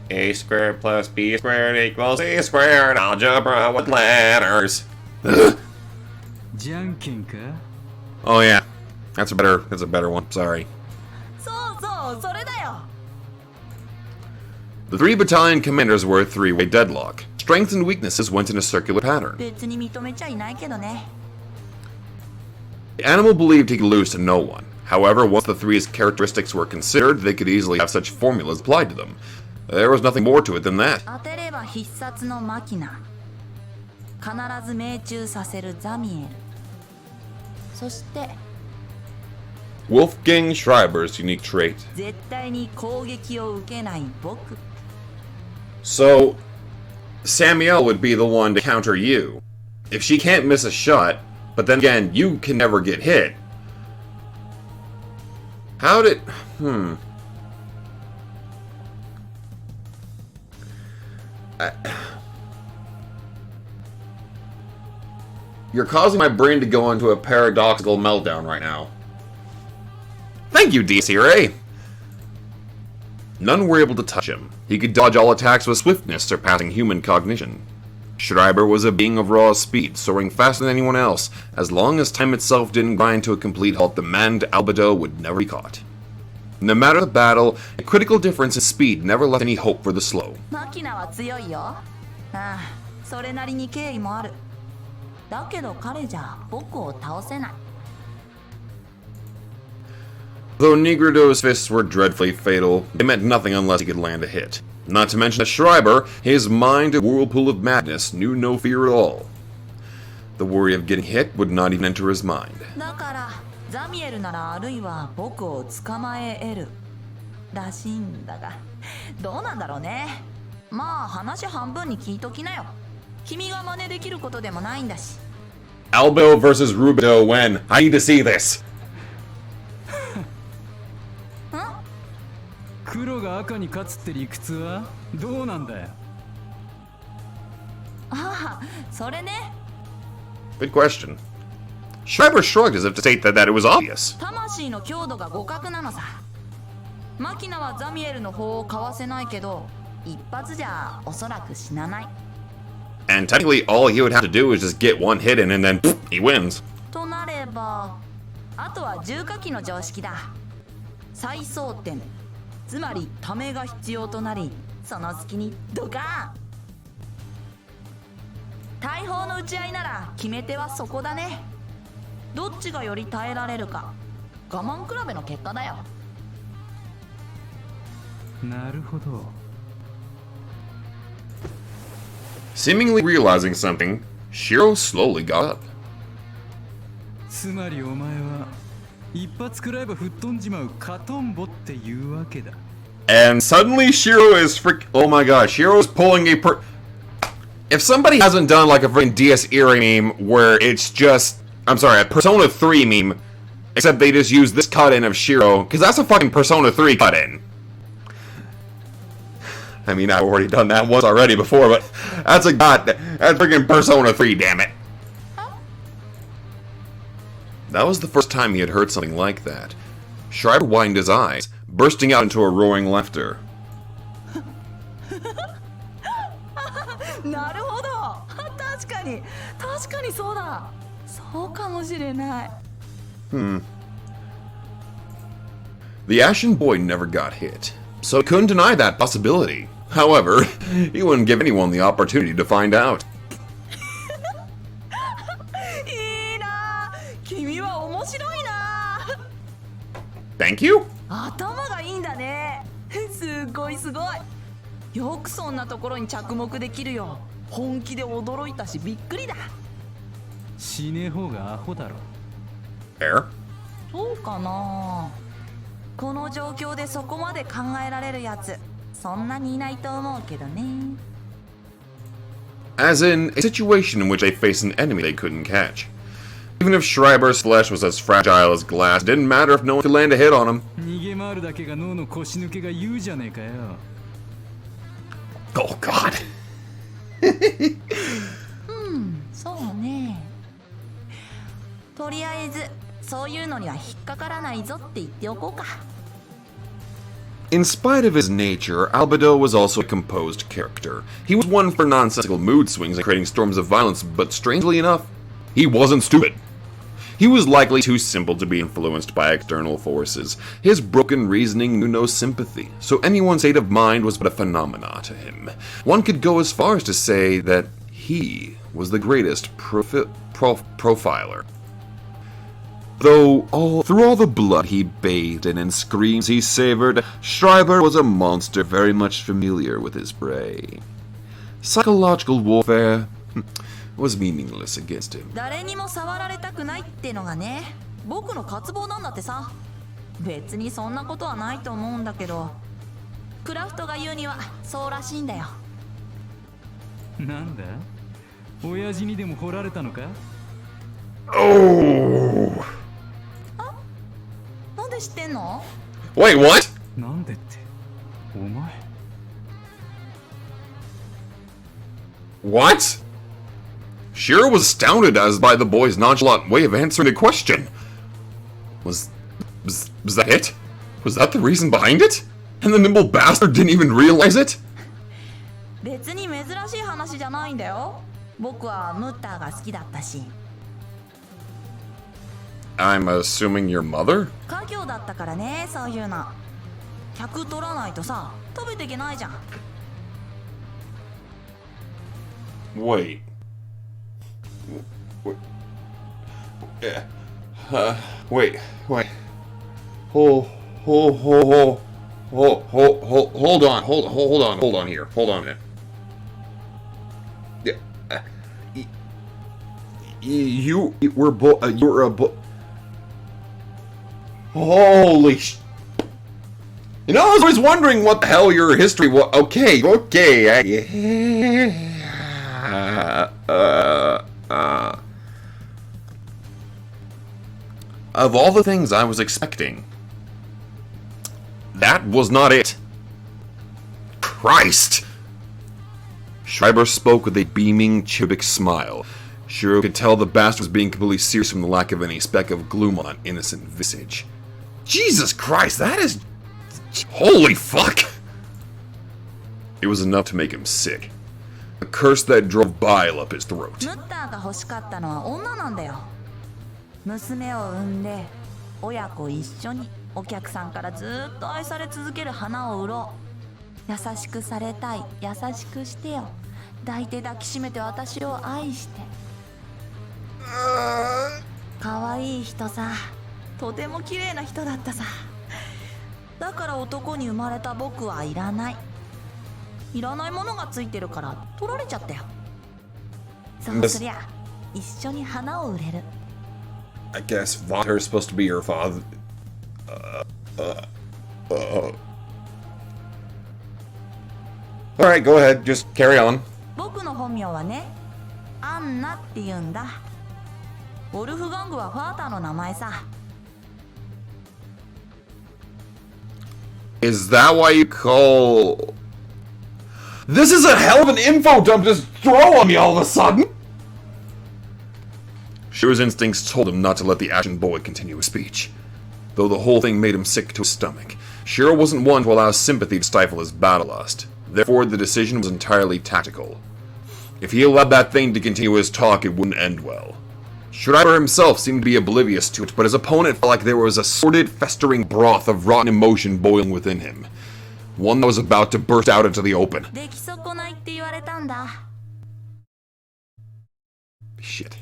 A squared plus B squared equals C squared algebra with letters. Oh yeah, that's a better one, sorry. そうそう、それだよ。 The 3 Battalion Commanders were a 3-way deadlock. Strengths and weaknesses went in a circular pattern. 別に認めちゃいないけどね。 The animal believed he could lose to no one. However, once the 3's characteristics were considered, they could easily have such formulas applied to them. There was nothing more to it than that. 当てれば必殺のマキナ。必ず命中させるザミエル。そして Wolfgang Schreiber's unique trait. 絶対に攻撃を受けない僕。 So, Samuel would be the one to counter you. If she can't miss a shot, but then again, you can never get hit. How did... You're causing my brain to go into a paradoxical meltdown right now. Thank you, DC Irae! None were able to touch him. He could dodge all attacks with swiftness surpassing human cognition. Schreiber was a being of raw speed, soaring faster than anyone else. As long as time itself didn't grind to a complete halt, the manned Albedo would never be caught. No matter the battle, a critical difference in speed never left any hope for the slow. マキナは強いよ。ああ、それなりに敬意もある。だけど彼じゃ僕を倒せない。Though Negrido's fists were dreadfully fatal, they meant nothing unless he could land a hit. Not to mention that Schreiber, his mind a whirlpool of madness, knew no fear at all. The worry of getting hit would not even enter his mind. だからザミエルならあるいは僕を捕まえ得るらしいんだが、どうなんだろうね。まあ話半分に聞いときなよ。君が真似できることでもないんだし。 Albedo versus Rubido when? I need to see this. 黒が赤に勝つって理屈はどうなんだよ。ああ、それね。Good question. Schreiber shrugged as if to state that it was obvious. 魂の強度が互角なのさ。マキナはザミエルの方をかわせないけど、一発じゃおそらく死なない。And technically, all he would have to do is just get one hit in and then poof, he wins. となれば、あとは重火器の常識だ。再装填。つまりためが必要となり、その隙にドカーン。大砲の打ち合いなら決め手はそこだね。どっちがより耐えられるか、我慢比べの結果だよ。なるほど。Seemingly realizing something, Shiro slowly got up. つまりお前は一発食らえば吹っ飛んじまうカトンボっていうわけだ。 And suddenly Shiro is oh my god, Shiro's pulling a If somebody hasn't done like a freaking DS Irae meme where it's just, I'm sorry, a Persona 3 meme, except they just use this cut-in of Shiro, because that's a fucking Persona 3 cut-in. I mean, I've already done that once already before, but that's freaking Persona 3, damn it. That was the first time he had heard something like that. Schreiber widened his eyes, bursting out into a roaring laughter. なるほど。確かにそうだ。そうかもしれない。The Ashen Boy never got hit, so he couldn't deny that possibility. However, he wouldn't give anyone the opportunity to find out. いいな。君は面白いな。 Thank you? 頭がいいんだね。すごい。よくそんなところに着目できるよ。本気で驚いたしびっくりだ。死ねえ方がアホだろ。Fair? そうかな。この状況でそこまで考えられるやつ、そんなにいないと思うけどね。 As in, a situation in which they faced an enemy they couldn't catch. Even if Schreiber's flesh was as fragile as glass, it didn't matter if no one could land a hit on him. 逃げ回るだけが脳の腰抜けが言うじゃねえかよ。Oh god. そうね。とりあえずそういうのには引っかからないぞって言っておこうか。 In spite of his nature, Albedo was also a composed character. He was one for nonsensical mood swings and creating storms of violence, but strangely enough, he wasn't stupid. He was likely too simple to be influenced by external forces. His broken reasoning knew no sympathy, so anyone's state of mind was but a phenomena to him. One could go as far as to say that he was the greatest profiler. Though through all the blood he bathed in and screams he savored, Schreiber was a monster very much familiar with his prey. Psychological warfare was meaningless against him. 誰にも触られたくないってのがね、僕の渇望なんだってさ。別にそんなことはないと思うんだけど、クラフトが言うにはそうらしいんだよ。なんだ？親父にでも掘られたのか？ Oh! なんで知ってんの？ Wait, what? なんでって、お前。What? Shiro was astounded as by the boy's nonchalant way of answering the question. Was that it? Was that the reason behind it? And the nimble bastard didn't even realize it? 別に珍しい話じゃないんだよ。僕はムッターが好きだったし。 I'm assuming your mother? 家業だったからね、そういうの。客取らないとさ、食べていけないじゃん。 Wait. Wait. Hold on here. Hold on a minute. You were you're a holy sh... You know, I was always wondering what the hell your history was. Okay. Of all the things I was expecting, that was not it. Christ! Schreiber spoke with a beaming, chibic smile. Shiro could tell the bastard was being completely serious from the lack of any speck of gloom on an innocent visage. Jesus Christ, that is... Holy fuck! It was enough to make him sick. A curse that drove bile up his throat. ムッターが欲しかったのは女なんだよ。娘を産んで親子一緒にお客さんからずっと愛され続ける花を売ろう。優しくされたい、優しくしてよ。抱いて抱きしめて私を愛して。可愛い人さ、とても綺麗な人だったさ。だから男に生まれた僕はいらない。いらないものがついてるから取られちゃったよ。そうすりゃ一緒に花を売れる。I guess Vater is supposed to be your father. Alright, go ahead. Just carry on. 僕の本名はね、アンナって言うんだ。ウルフガングはファーターの名前さ。Is that why you call... This is a hell of an info dump to just throw on me all of a sudden! Shiro's instincts told him not to let the Ashen Boy continue his speech. Though the whole thing made him sick to his stomach, Shiro wasn't one to allow sympathy to stifle his battlelust. Therefore, the decision was entirely tactical. If he allowed that thing to continue his talk, it wouldn't end well. Schreiber himself seemed to be oblivious to it, but his opponent felt like there was a sordid, festering broth of rotten emotion boiling within him. One that was about to burst out into the open. 出来損ないって言われたんだ。Shit.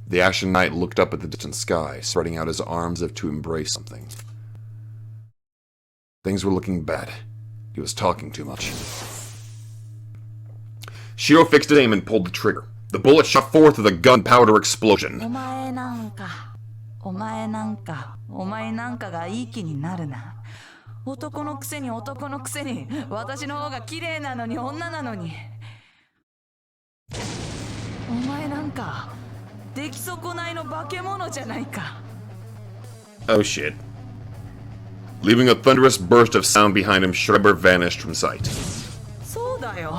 The Ashen Knight looked up at the distant sky, spreading out his arms as if to embrace something. Things were looking bad. He was talking too much. Shiro fixed his aim and pulled the trigger. The bullet shot forth with a gunpowder explosion. お前なんかがいい気になるな。男のくせに私の方が綺麗なのに女なのに。お前なんか出来損ないの化け物じゃないか。 Oh shit. Leaving a thunderous burst of sound behind him, Schreiber vanished from sight. そうだよ。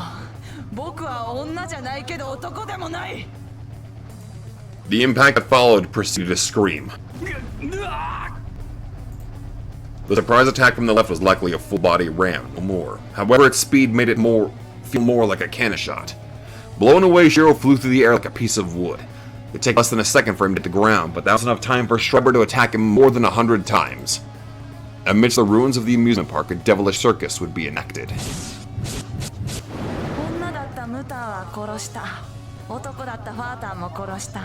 僕は女じゃないけど男でもない。 The impact that followed preceded a scream. The surprise attack from the left was likely a full-body ram, no more. However, its speed made it feel more like a cannon shot. Blown away, Shiro flew through the air like a piece of wood. It'd take less than a second for him to hit the ground, but that was enough time for Schreiber to attack him more than 100 times. Amidst the ruins of the amusement park, a devilish circus would be enacted. 女だったムターは殺した。男だったファーターも殺した。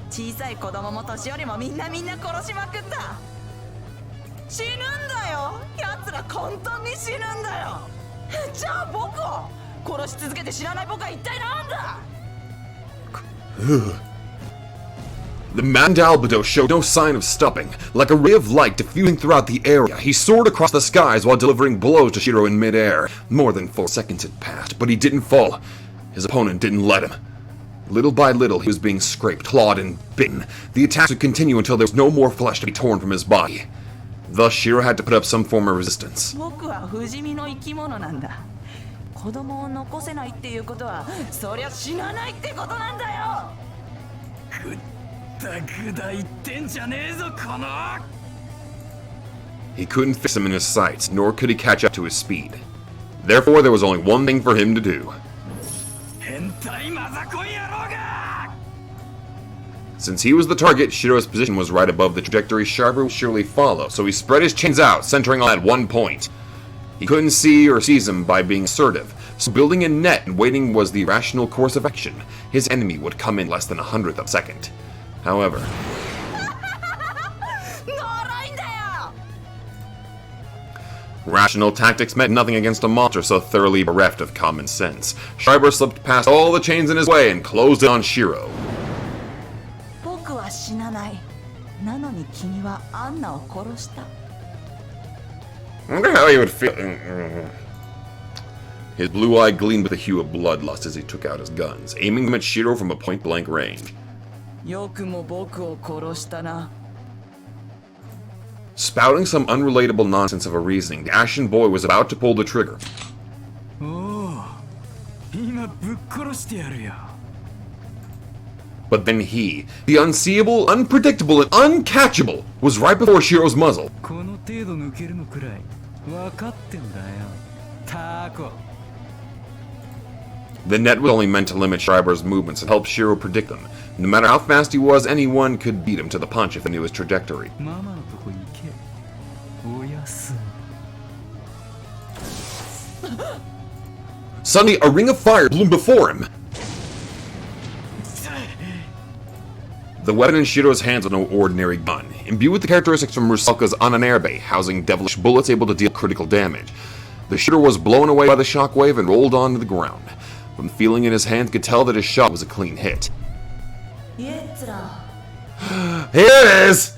小さい子供も年寄りもみんな殺しまくった。死ぬんだよ。奴ら混沌に死ぬんだよ。じゃあ僕を殺し続けて知らない僕は一体なんだ。The Mandalbado showed no sign of stopping. Like a ray of light diffusing throughout the area, he soared across the skies while delivering blows to Shiro in midair. More than 4 seconds had passed, but he didn't fall. His opponent didn't let him. Little by little, he was being scraped, clawed, and bitten. The attacks would continue until there was no more flesh to be torn from his body. Thus, Shiro had to put up some form of resistance. 僕は不死身の生き物なんだ。子供を残せないっていうことは、そりゃ死なないってことなんだよ。He couldn't fix him in his sights, nor could he catch up to his speed. Therefore, there was only one thing for him to do. Since he was the target, Shiro's position was right above the trajectory Schreiber would surely follow, so he spread his chains out, centering on at one point. He couldn't see or seize him by being assertive, so building a net and waiting was the rational course of action. His enemy would come in less than 1/100th of a second. However, rational tactics meant nothing against a monster so thoroughly bereft of common sense. Schreiber slipped past all the chains in his way and closed in on Shiro. I wonder how he would feel. His blue eye gleamed with the hue of bloodlust as he took out his guns, aiming them at Shiro from a point-blank range. Spouting some unrelatable nonsense of a reasoning, the Ashen Boy was about to pull the trigger. But then he, the unseeable, unpredictable, and uncatchable, was right before Shiro's muzzle. The net was only meant to limit Schreiber's movements and help Shiro predict them. No matter how fast he was, anyone could beat him to the punch if they knew his trajectory. Suddenly, a ring of fire bloomed before him. The weapon in Shiro's hands was no ordinary gun, imbued with the characteristics from Rusalka's Irae, housing devilish bullets able to deal critical damage. The shooter was blown away by the shockwave and rolled onto the ground. From the feeling in his hand, could tell that his shot was a clean hit. Here it is!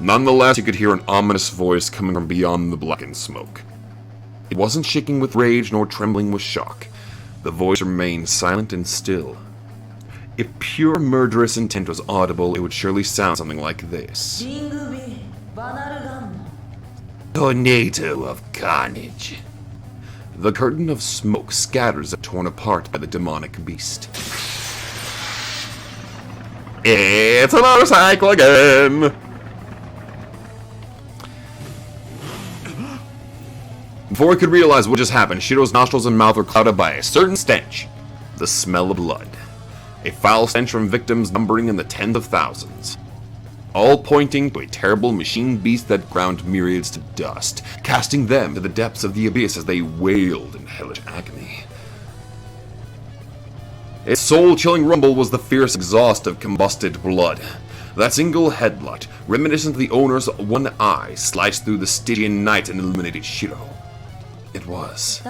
Nonetheless, you could hear an ominous voice coming from beyond the blackened smoke. It wasn't shaking with rage nor trembling with shock. The voice remained silent and still. If pure murderous intent was audible, it would surely sound something like this. Tornado of carnage. The curtain of smoke scatters as torn apart by the demonic beast. It's another cycle again! Before he could realize what just happened, Shiro's nostrils and mouth were clouded by a certain stench. The smell of blood. A foul stench from victims numbering in the tens of thousands. All pointing to a terrible machine beast that ground myriads to dust, casting them to the depths of the abyss as they wailed in hellish agony. Its soul-chilling rumble was the fierce exhaust of combusted blood. That single headbutt, reminiscent of the owner's one eye, sliced through the Stygian night and illuminated Shiro. It was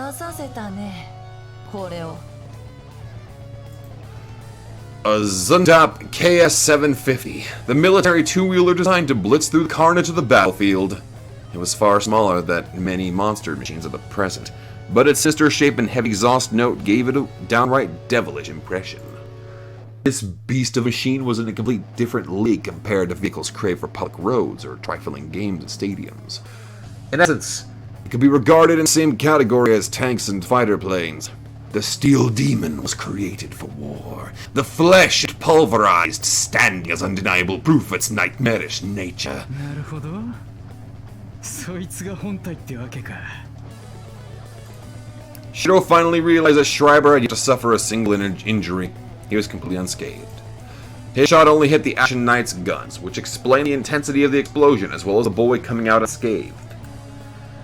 a Zundap KS-750, the military two-wheeler designed to blitz through the carnage of the battlefield. It was far smaller than many monster machines of the present, but its sister shape and heavy exhaust note gave it a downright devilish impression. This beast of a machine was in a complete different league compared to vehicles craved for public roads or trifling games and stadiums. In essence, it could be regarded in the same category as tanks and fighter planes. The steel demon was created for war. The flesh it pulverized, standing as undeniable proof of its nightmarish nature. Shiro finally realized that Schreiber had yet to suffer a single injury. He was completely unscathed. His shot only hit the Ashen Knight's guns, which explained the intensity of the explosion, as well as the boy coming out unscathed.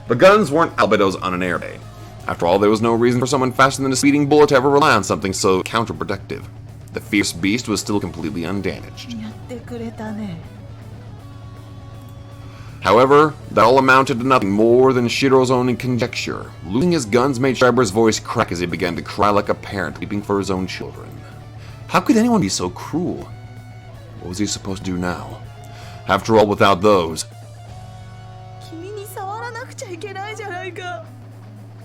The guns weren't Albedo's Irae. After all, there was no reason for someone faster than a speeding bullet to ever rely on something so counterproductive. The fierce beast was still completely undamaged. However, that all amounted to nothing more than Shiro's own conjecture. Losing his guns made Schreiber's voice crack as he began to cry like a parent weeping for his own children. How could anyone be so cruel? What was he supposed to do now? After all, without those...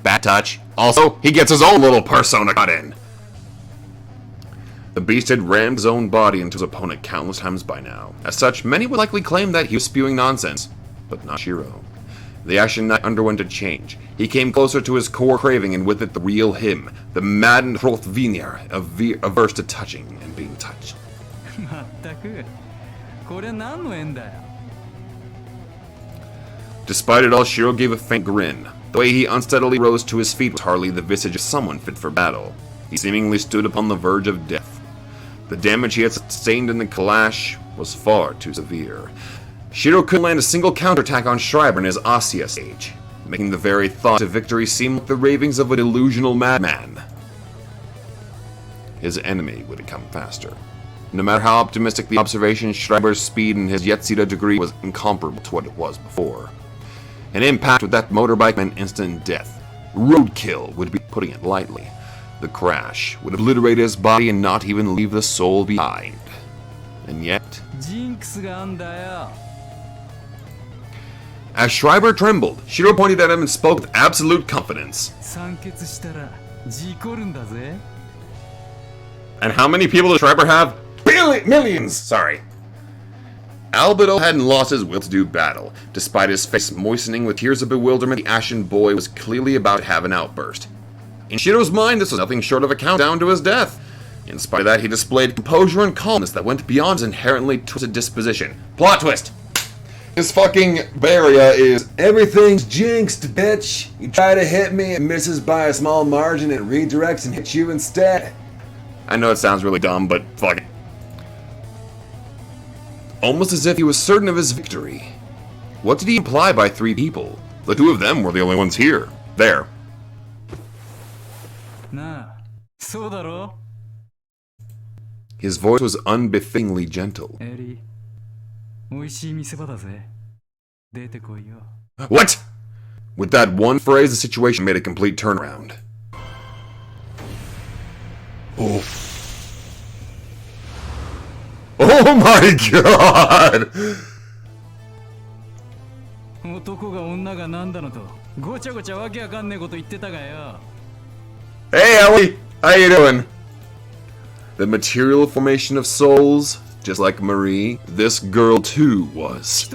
Bad touch. Also, he gets his own little persona cut in. The beast had rammed his own body into his opponent countless times by now. As such, many would likely claim that he was spewing nonsense, but not Shiro. The Ashen Knight underwent a change. He came closer to his core craving, and with it the real him, the maddened Hrothvinir, averse to touching and being touched. Despite it all, Shiro gave a faint grin. The way he unsteadily rose to his feet was hardly the visage of someone fit for battle. He seemingly stood upon the verge of death. The damage he had sustained in the clash was far too severe. Shiro couldn't land a single counterattack on Schreiber in his Ossia stage, making the very thought of victory seem like the ravings of a delusional madman. His enemy would have come faster. No matter how optimistic the observation, Schreiber's speed and his Yetzira degree was incomparable to what it was before. An impact with that motorbike meant instant death. Roadkill would be putting it lightly. The crash would obliterate his body and not even leave the soul behind. And yet... As Schreiber trembled, Shiro pointed at him and spoke with absolute confidence. And how many people does Schreiber have? Millions! Sorry. Albedo hadn't lost his will to do battle. Despite his face moistening with tears of bewilderment, the Ashen Boy was clearly about to have an outburst. In Shiro's mind, this was nothing short of a countdown to his death. In spite of that, he displayed composure and calmness that went beyond his inherently twisted disposition. Plot twist! His fucking Beria is, everything's jinxed, bitch! You try to hit me, it misses by a small margin, it redirects and hits you instead. I know it sounds really dumb, but fuck it. Almost as if he was certain of his victory. What did he imply by 3 people? The 2 of them were the only ones here. There. His voice was unbefittingly gentle. What? With that one phrase, the situation made a complete turnaround. Oh. Oh my god! Hey Ellie! How you doing? The material formation of souls, just like Marie, this girl too was.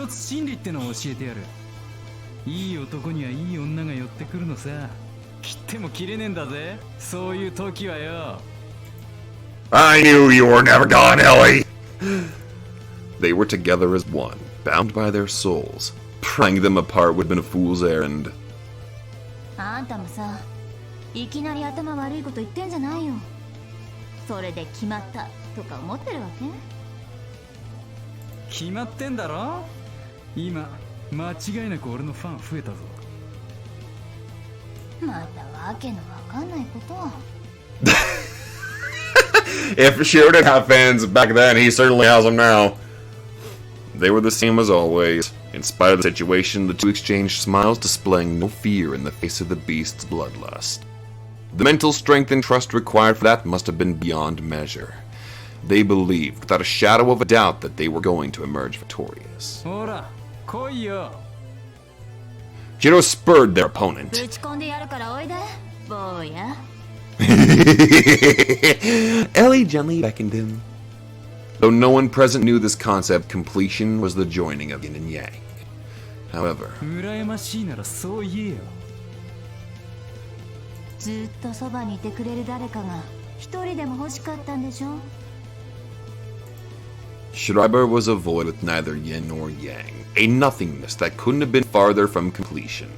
I knew you were never gone, Ellie! They were together as one, bound by their souls. Prying them apart would have been a fool's errand. If Shiro didn't have fans back then, he certainly has them now. They were the same as always. In spite of the situation, the 2 exchanged smiles, displaying no fear in the face of the beast's bloodlust. The mental strength and trust required for that must have been beyond measure. They believed, without a shadow of a doubt, that they were going to emerge victorious. Shiro spurred their opponent. Ellie gently beckoned him. Though no one present knew this concept, completion was the joining of yin and yang. However, Schreiber was a void with neither yin nor yang, a nothingness that couldn't have been farther from completion.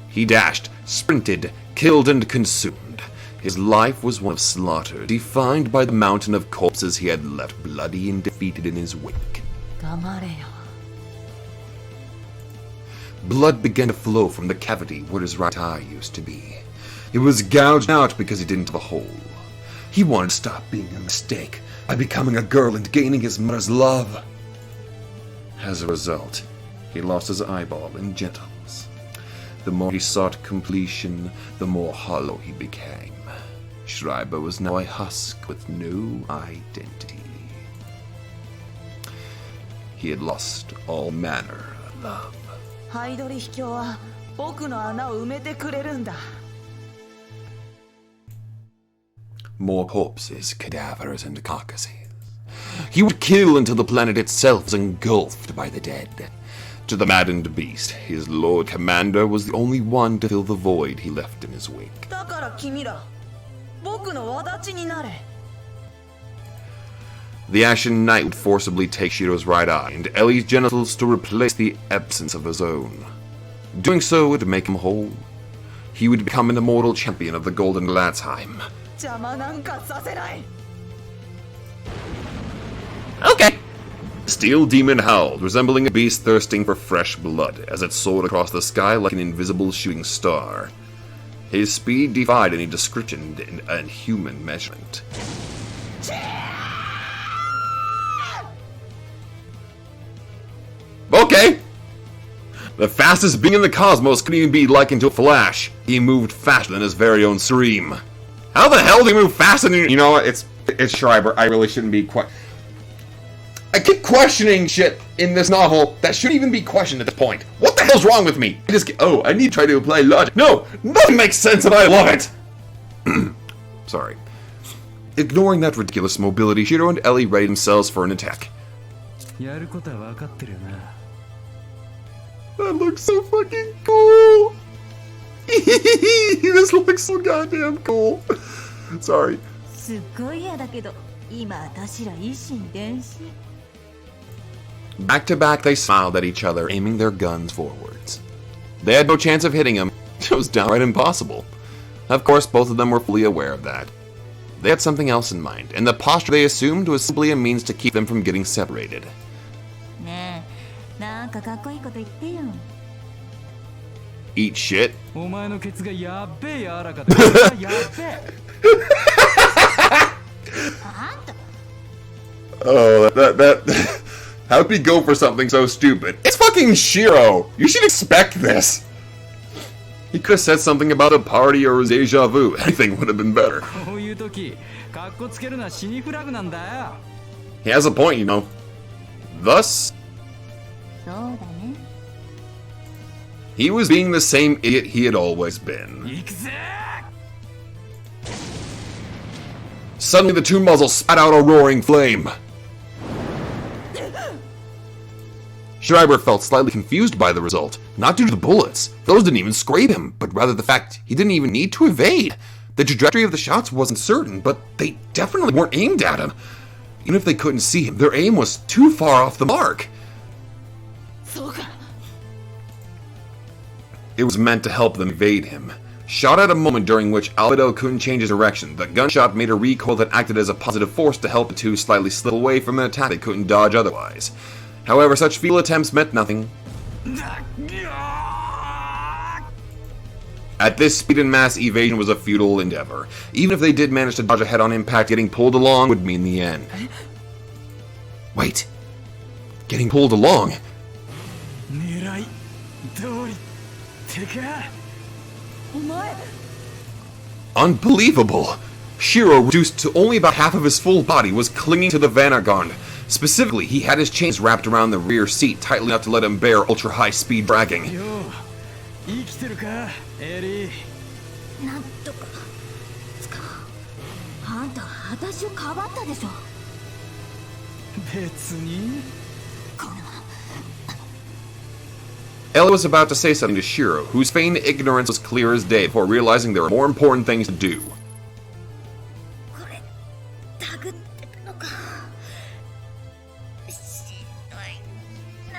He dashed, sprinted, killed, and consumed. His life was one of slaughter, defined by the mountain of corpses he had left bloody and defeated in his wake. Blood began to flow from the cavity where his right eye used to be. It was gouged out because he didn't have a hole. He wanted to stop being a mistake by becoming a girl and gaining his mother's love. As a result, he lost his eyeball in gentles. The more he sought completion, the more hollow he became. Schreiber was now a husk with no identity. He had lost all manner of love. More corpses, cadavers, and carcasses. He would kill until the planet itself was engulfed by the dead. To the maddened beast, his Lord Commander was the only one to fill the void he left in his wake. The Ashen Knight would forcibly take Shiro's right eye and Ellie's genitals to replace the absence of his own. Doing so would make him whole, he would become an immortal champion of the Golden Gladsheim. 邪魔なんかさせない。 Okay. Steel Demon howled, resembling a beast thirsting for fresh blood, as it soared across the sky like an invisible shooting star. His speed defied any description and human measurement. Okay! The fastest being in the cosmos couldn't even be likened to a flash. He moved faster than his very own scream. How the hell did he move faster than... You know what, it's Schreiber. I really shouldn't be quite... I keep questioning shit in this novel that shouldn't even be questioned at this point. What the hell's wrong with me? I need to try to apply logic. No, nothing makes sense and I love it! Sorry. Ignoring that ridiculous mobility, Shiro and Ellie readied themselves for an attack. やることは分かってるな。 That looks so fucking cool! This looks so goddamn cool. Sorry. すっごい嫌だけど、今私ら一心伝心。 Back to back, they smiled at each other, aiming their guns forwards. They had no chance of hitting him. It was downright impossible. Of course, both of them were fully aware of that. They had something else in mind, and the posture they assumed was simply a means to keep them from getting separated. ねえ、なんかかっこいいこと言ってよ。 Eat shit? お前のケツがやっべえ柔らかでやっべえ。 Oh, that... How'd we go for something so stupid? It's fucking Shiro! You should expect this! He could have said something about a party or a deja vu. Anything would have been better. こういう時、カッコつけるのは死にフラグなんだよ。 He has a point, you know. Thus, そうだね。 he was being the same idiot he had always been. 行くぜ。 Suddenly, the two muzzles spat out a roaring flame. Schreiber felt slightly confused by the result, not due to the bullets. Those didn't even scrape him, but rather the fact he didn't even need to evade. The trajectory of the shots wasn't certain, but they definitely weren't aimed at him. Even if they couldn't see him, their aim was too far off the mark. It was meant to help them evade him. Shot at a moment during which Albedo couldn't change his direction, the gunshot made a recoil that acted as a positive force to help the two slightly slip away from an attack they couldn't dodge otherwise. However, such feeble attempts meant nothing. At this speed and mass, evasion was a futile endeavor. Even if they did manage to dodge a head-on impact, getting pulled along would mean the end. Wait. Getting pulled along? 狙い通りってか。 Unbelievable! Shiro, reduced to only about half of his full body, was clinging to the Vanguard. Specifically, he had his chains wrapped around the rear seat, tightly enough to let him bear ultra-high-speed dragging. よう、生きてるか、エリー。 なんとか。つか、あんた私をかばったでしょ。 別に。 Ella was about to say something to Shiro, whose feigned ignorance was clear as day, before realizing there were more important things to do. これ、タグってたのか。しんどいな。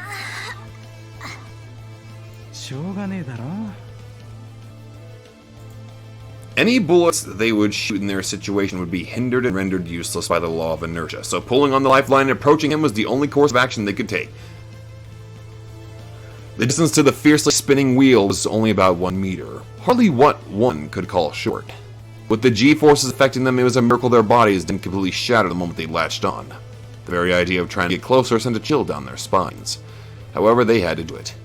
しょうがねえだろ。 Any bullets they would shoot in their situation would be hindered and rendered useless by the law of inertia, so pulling on the lifeline and approaching him was the only course of action they could take. The distance to the fiercely spinning wheel was only about 1 meter, hardly what one could call short. With the G-forces affecting them, it was a miracle their bodies didn't completely shatter the moment they latched on. The very idea of trying to get closer sent a chill down their spines. However, they had to do it.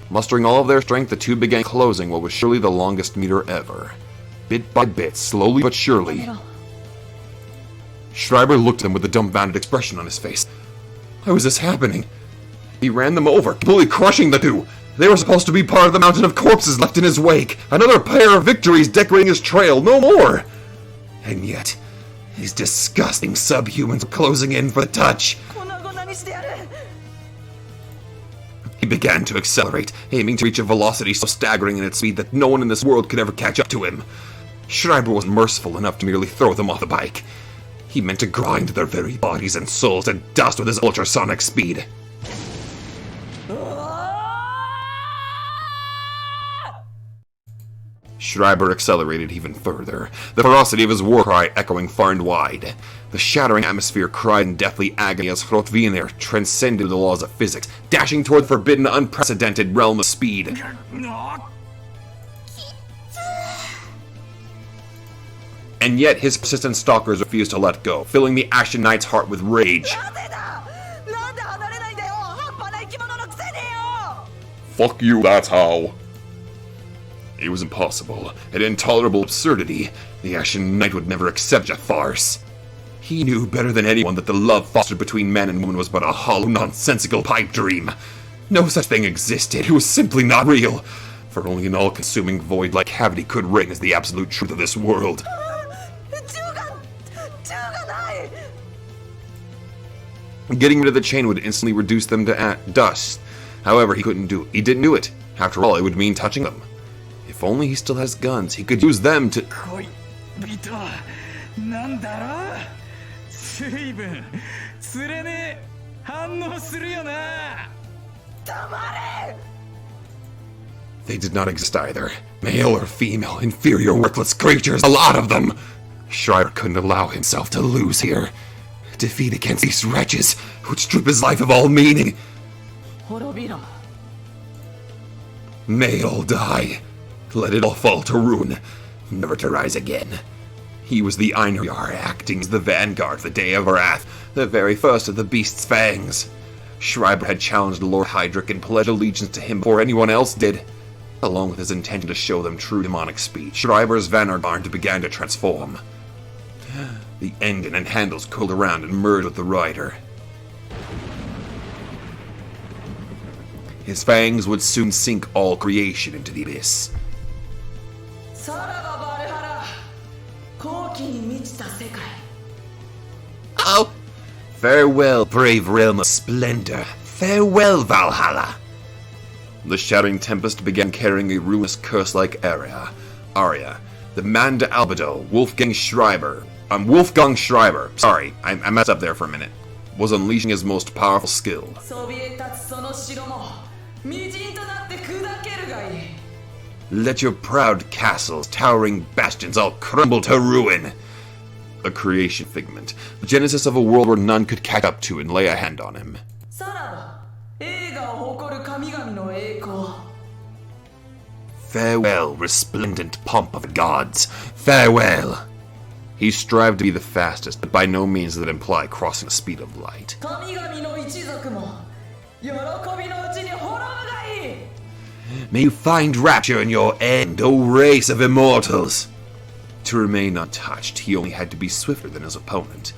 Mustering all of their strength, the two began closing what was surely the longest meter ever. Bit by bit, slowly but surely. Schreiber looked at them with a dumbfounded expression on his face. How is this happening? He ran them over, completely crushing the two. They were supposed to be part of the mountain of corpses left in his wake. Another pair of victories decorating his trail, no more. And yet, these disgusting subhumans were closing in for the touch. He began to accelerate, aiming to reach a velocity so staggering in its speed that no one in this world could ever catch up to him. Schreiber was merciful enough to merely throw them off the bike. He meant to grind their very bodies and souls to dust with his ultrasonic speed. Schreiber accelerated even further, the ferocity of his war cry echoing far and wide. The shattering atmosphere cried in deathly agony as Hrotvinir transcended the laws of physics, dashing toward the forbidden, unprecedented realm of speed. And yet his persistent stalkers refused to let go, filling the Ashen Knight's heart with rage. Fuck you, that's how. It was impossible, an intolerable absurdity. The Ashen Knight would never accept a farce. He knew better than anyone that the love fostered between man and woman was but a hollow, nonsensical pipe dream. No such thing existed, it was simply not real. For only an all-consuming void-like cavity could reign as the absolute truth of this world. Getting rid of the chain would instantly reduce them to dust. However, he didn't do it. After all, it would mean touching them. If only he still has guns, he could use them to... They did not exist either. Male or female, inferior, worthless creatures, a lot of them! Schreiber couldn't allow himself to lose here. Defeat against these wretches would strip his life of all meaning. May all die. Let it all fall to ruin, never to rise again. He was the einen, acting as the vanguard of the Day of Wrath, the very first of the beast's fangs. Schreiber had challenged Lord Heydrich and pledged allegiance to him before anyone else did. Along with his intention to show them true demonic speed, Schreiber's vanguard began to transform. The engine and handles curled around and merged with the rider. His fangs would soon sink all creation into the abyss. Oh! Farewell, brave realm of splendor. Farewell, Valhalla! The shattering tempest began carrying a ruinous curse like Aria, the man de Albedo, Wolfgang Schreiber, sorry, I messed up there for a minute, was unleashing his most powerful skill. Let your proud castles, towering bastions all crumble to ruin. A creation figment, the genesis of a world where none could catch up to and lay a hand on him. Farewell, resplendent pomp of the gods. Farewell. He strived to be the fastest, but by no means did it imply crossing the speed of light. May you find rapture in your end, O race of immortals! To remain untouched, he only had to be swifter than his opponent.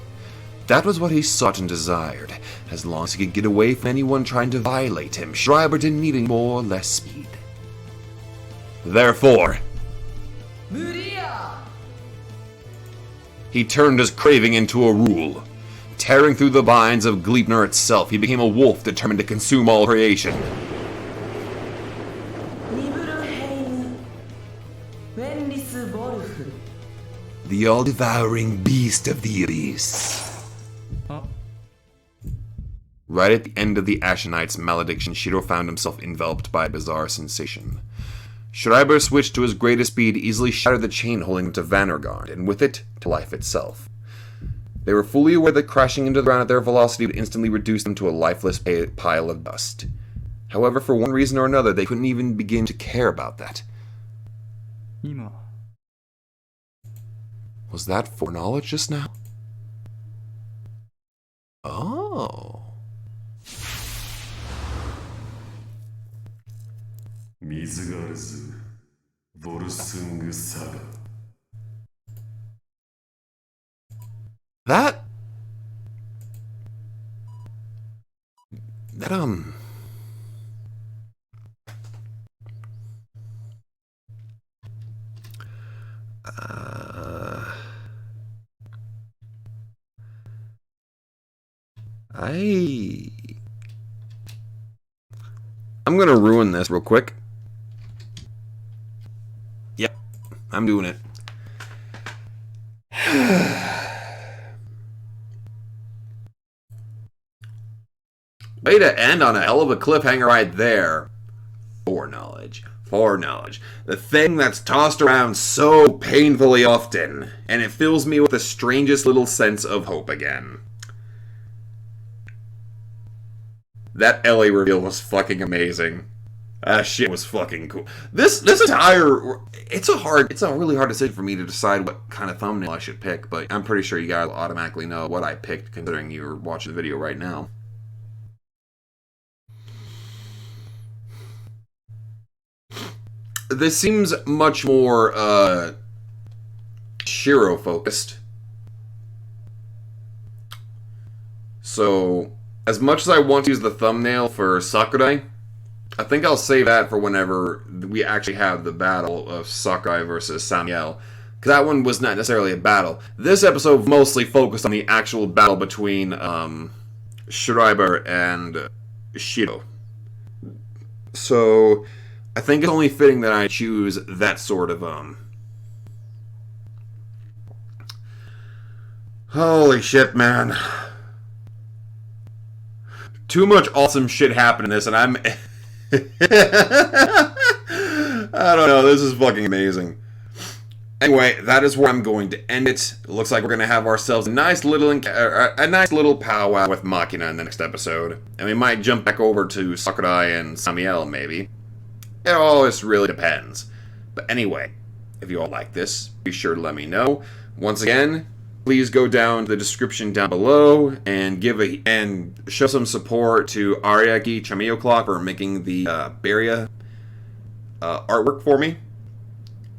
That was what he sought and desired. As long as he could get away from anyone trying to violate him, Schreiber didn't need any more or less speed. Therefore, he turned his craving into a rule. Tearing through the binds of Gleipnir itself, he became a wolf determined to consume all creation. The all-devouring beast of the abyss. Right at the end of the Ashen Knight's malediction, Shiro found himself enveloped by a bizarre sensation. Schreiber switched to his greatest speed, easily shattered the chain holding him to Vanguard, and with it, to life itself. They were fully aware that crashing into the ground at their velocity would instantly reduce them to a lifeless pile of dust. However, for one reason or another, they couldn't even begin to care about that. Was that foreknowledge just now? Oh. That I'm gonna ruin this real quick. Yep, I'm doing it. Way to end on a hell of a cliffhanger right there. Foreknowledge. Foreknowledge. The thing that's tossed around so painfully often, and it fills me with the strangest little sense of hope again. That Ellie reveal was fucking amazing. That shit was fucking cool. This entire... It's a really hard decision for me to decide what kind of thumbnail I should pick, but I'm pretty sure you guys automatically know what I picked, considering you're watching the video right now. This seems much more, Shiro-focused. So, as much as I want to use the thumbnail for Sakurai, I think I'll save that for whenever we actually have the battle of Sakurai versus Samiel. Because that one was not necessarily a battle. This episode mostly focused on the actual battle between Schreiber and Shiro. So, I think it's only fitting that I choose that sort of, Holy shit, man. Too much awesome shit happened in this, and I'm... I don't know, this is fucking amazing. Anyway, that is where I'm going to end it. It looks like we're going to have ourselves a nice little powwow with Machina in the next episode. And we might jump back over to Sakurai and Samiel, maybe. It all just really depends. But anyway, if you all like this, be sure to let me know. Once again, please go down to the description down below and show some support to Ariakey Chameo Clock for making the Beri artwork for me.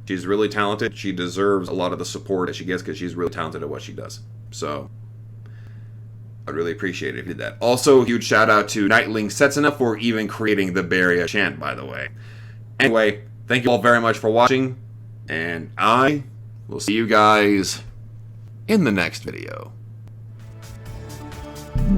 She's really talented. She deserves a lot of the support that she gets because she's really talented at what she does. So, I'd really appreciate it if you did that. Also, huge shout out to Nightling Setsuna for even creating the Beri chant, by the way. Anyway, thank you all very much for watching, and I will see you guys in the next video.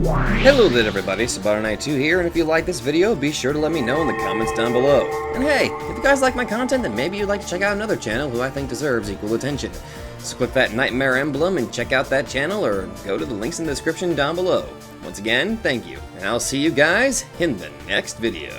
Hello there everybody, Sabanai2 here, and if you like this video, be sure to let me know in the comments down below. And hey, if you guys like my content, then maybe you'd like to check out another channel who I think deserves equal attention. So click that Knightmare emblem and check out that channel, or go to the links in the description down below. Once again, thank you, and I'll see you guys in the next video.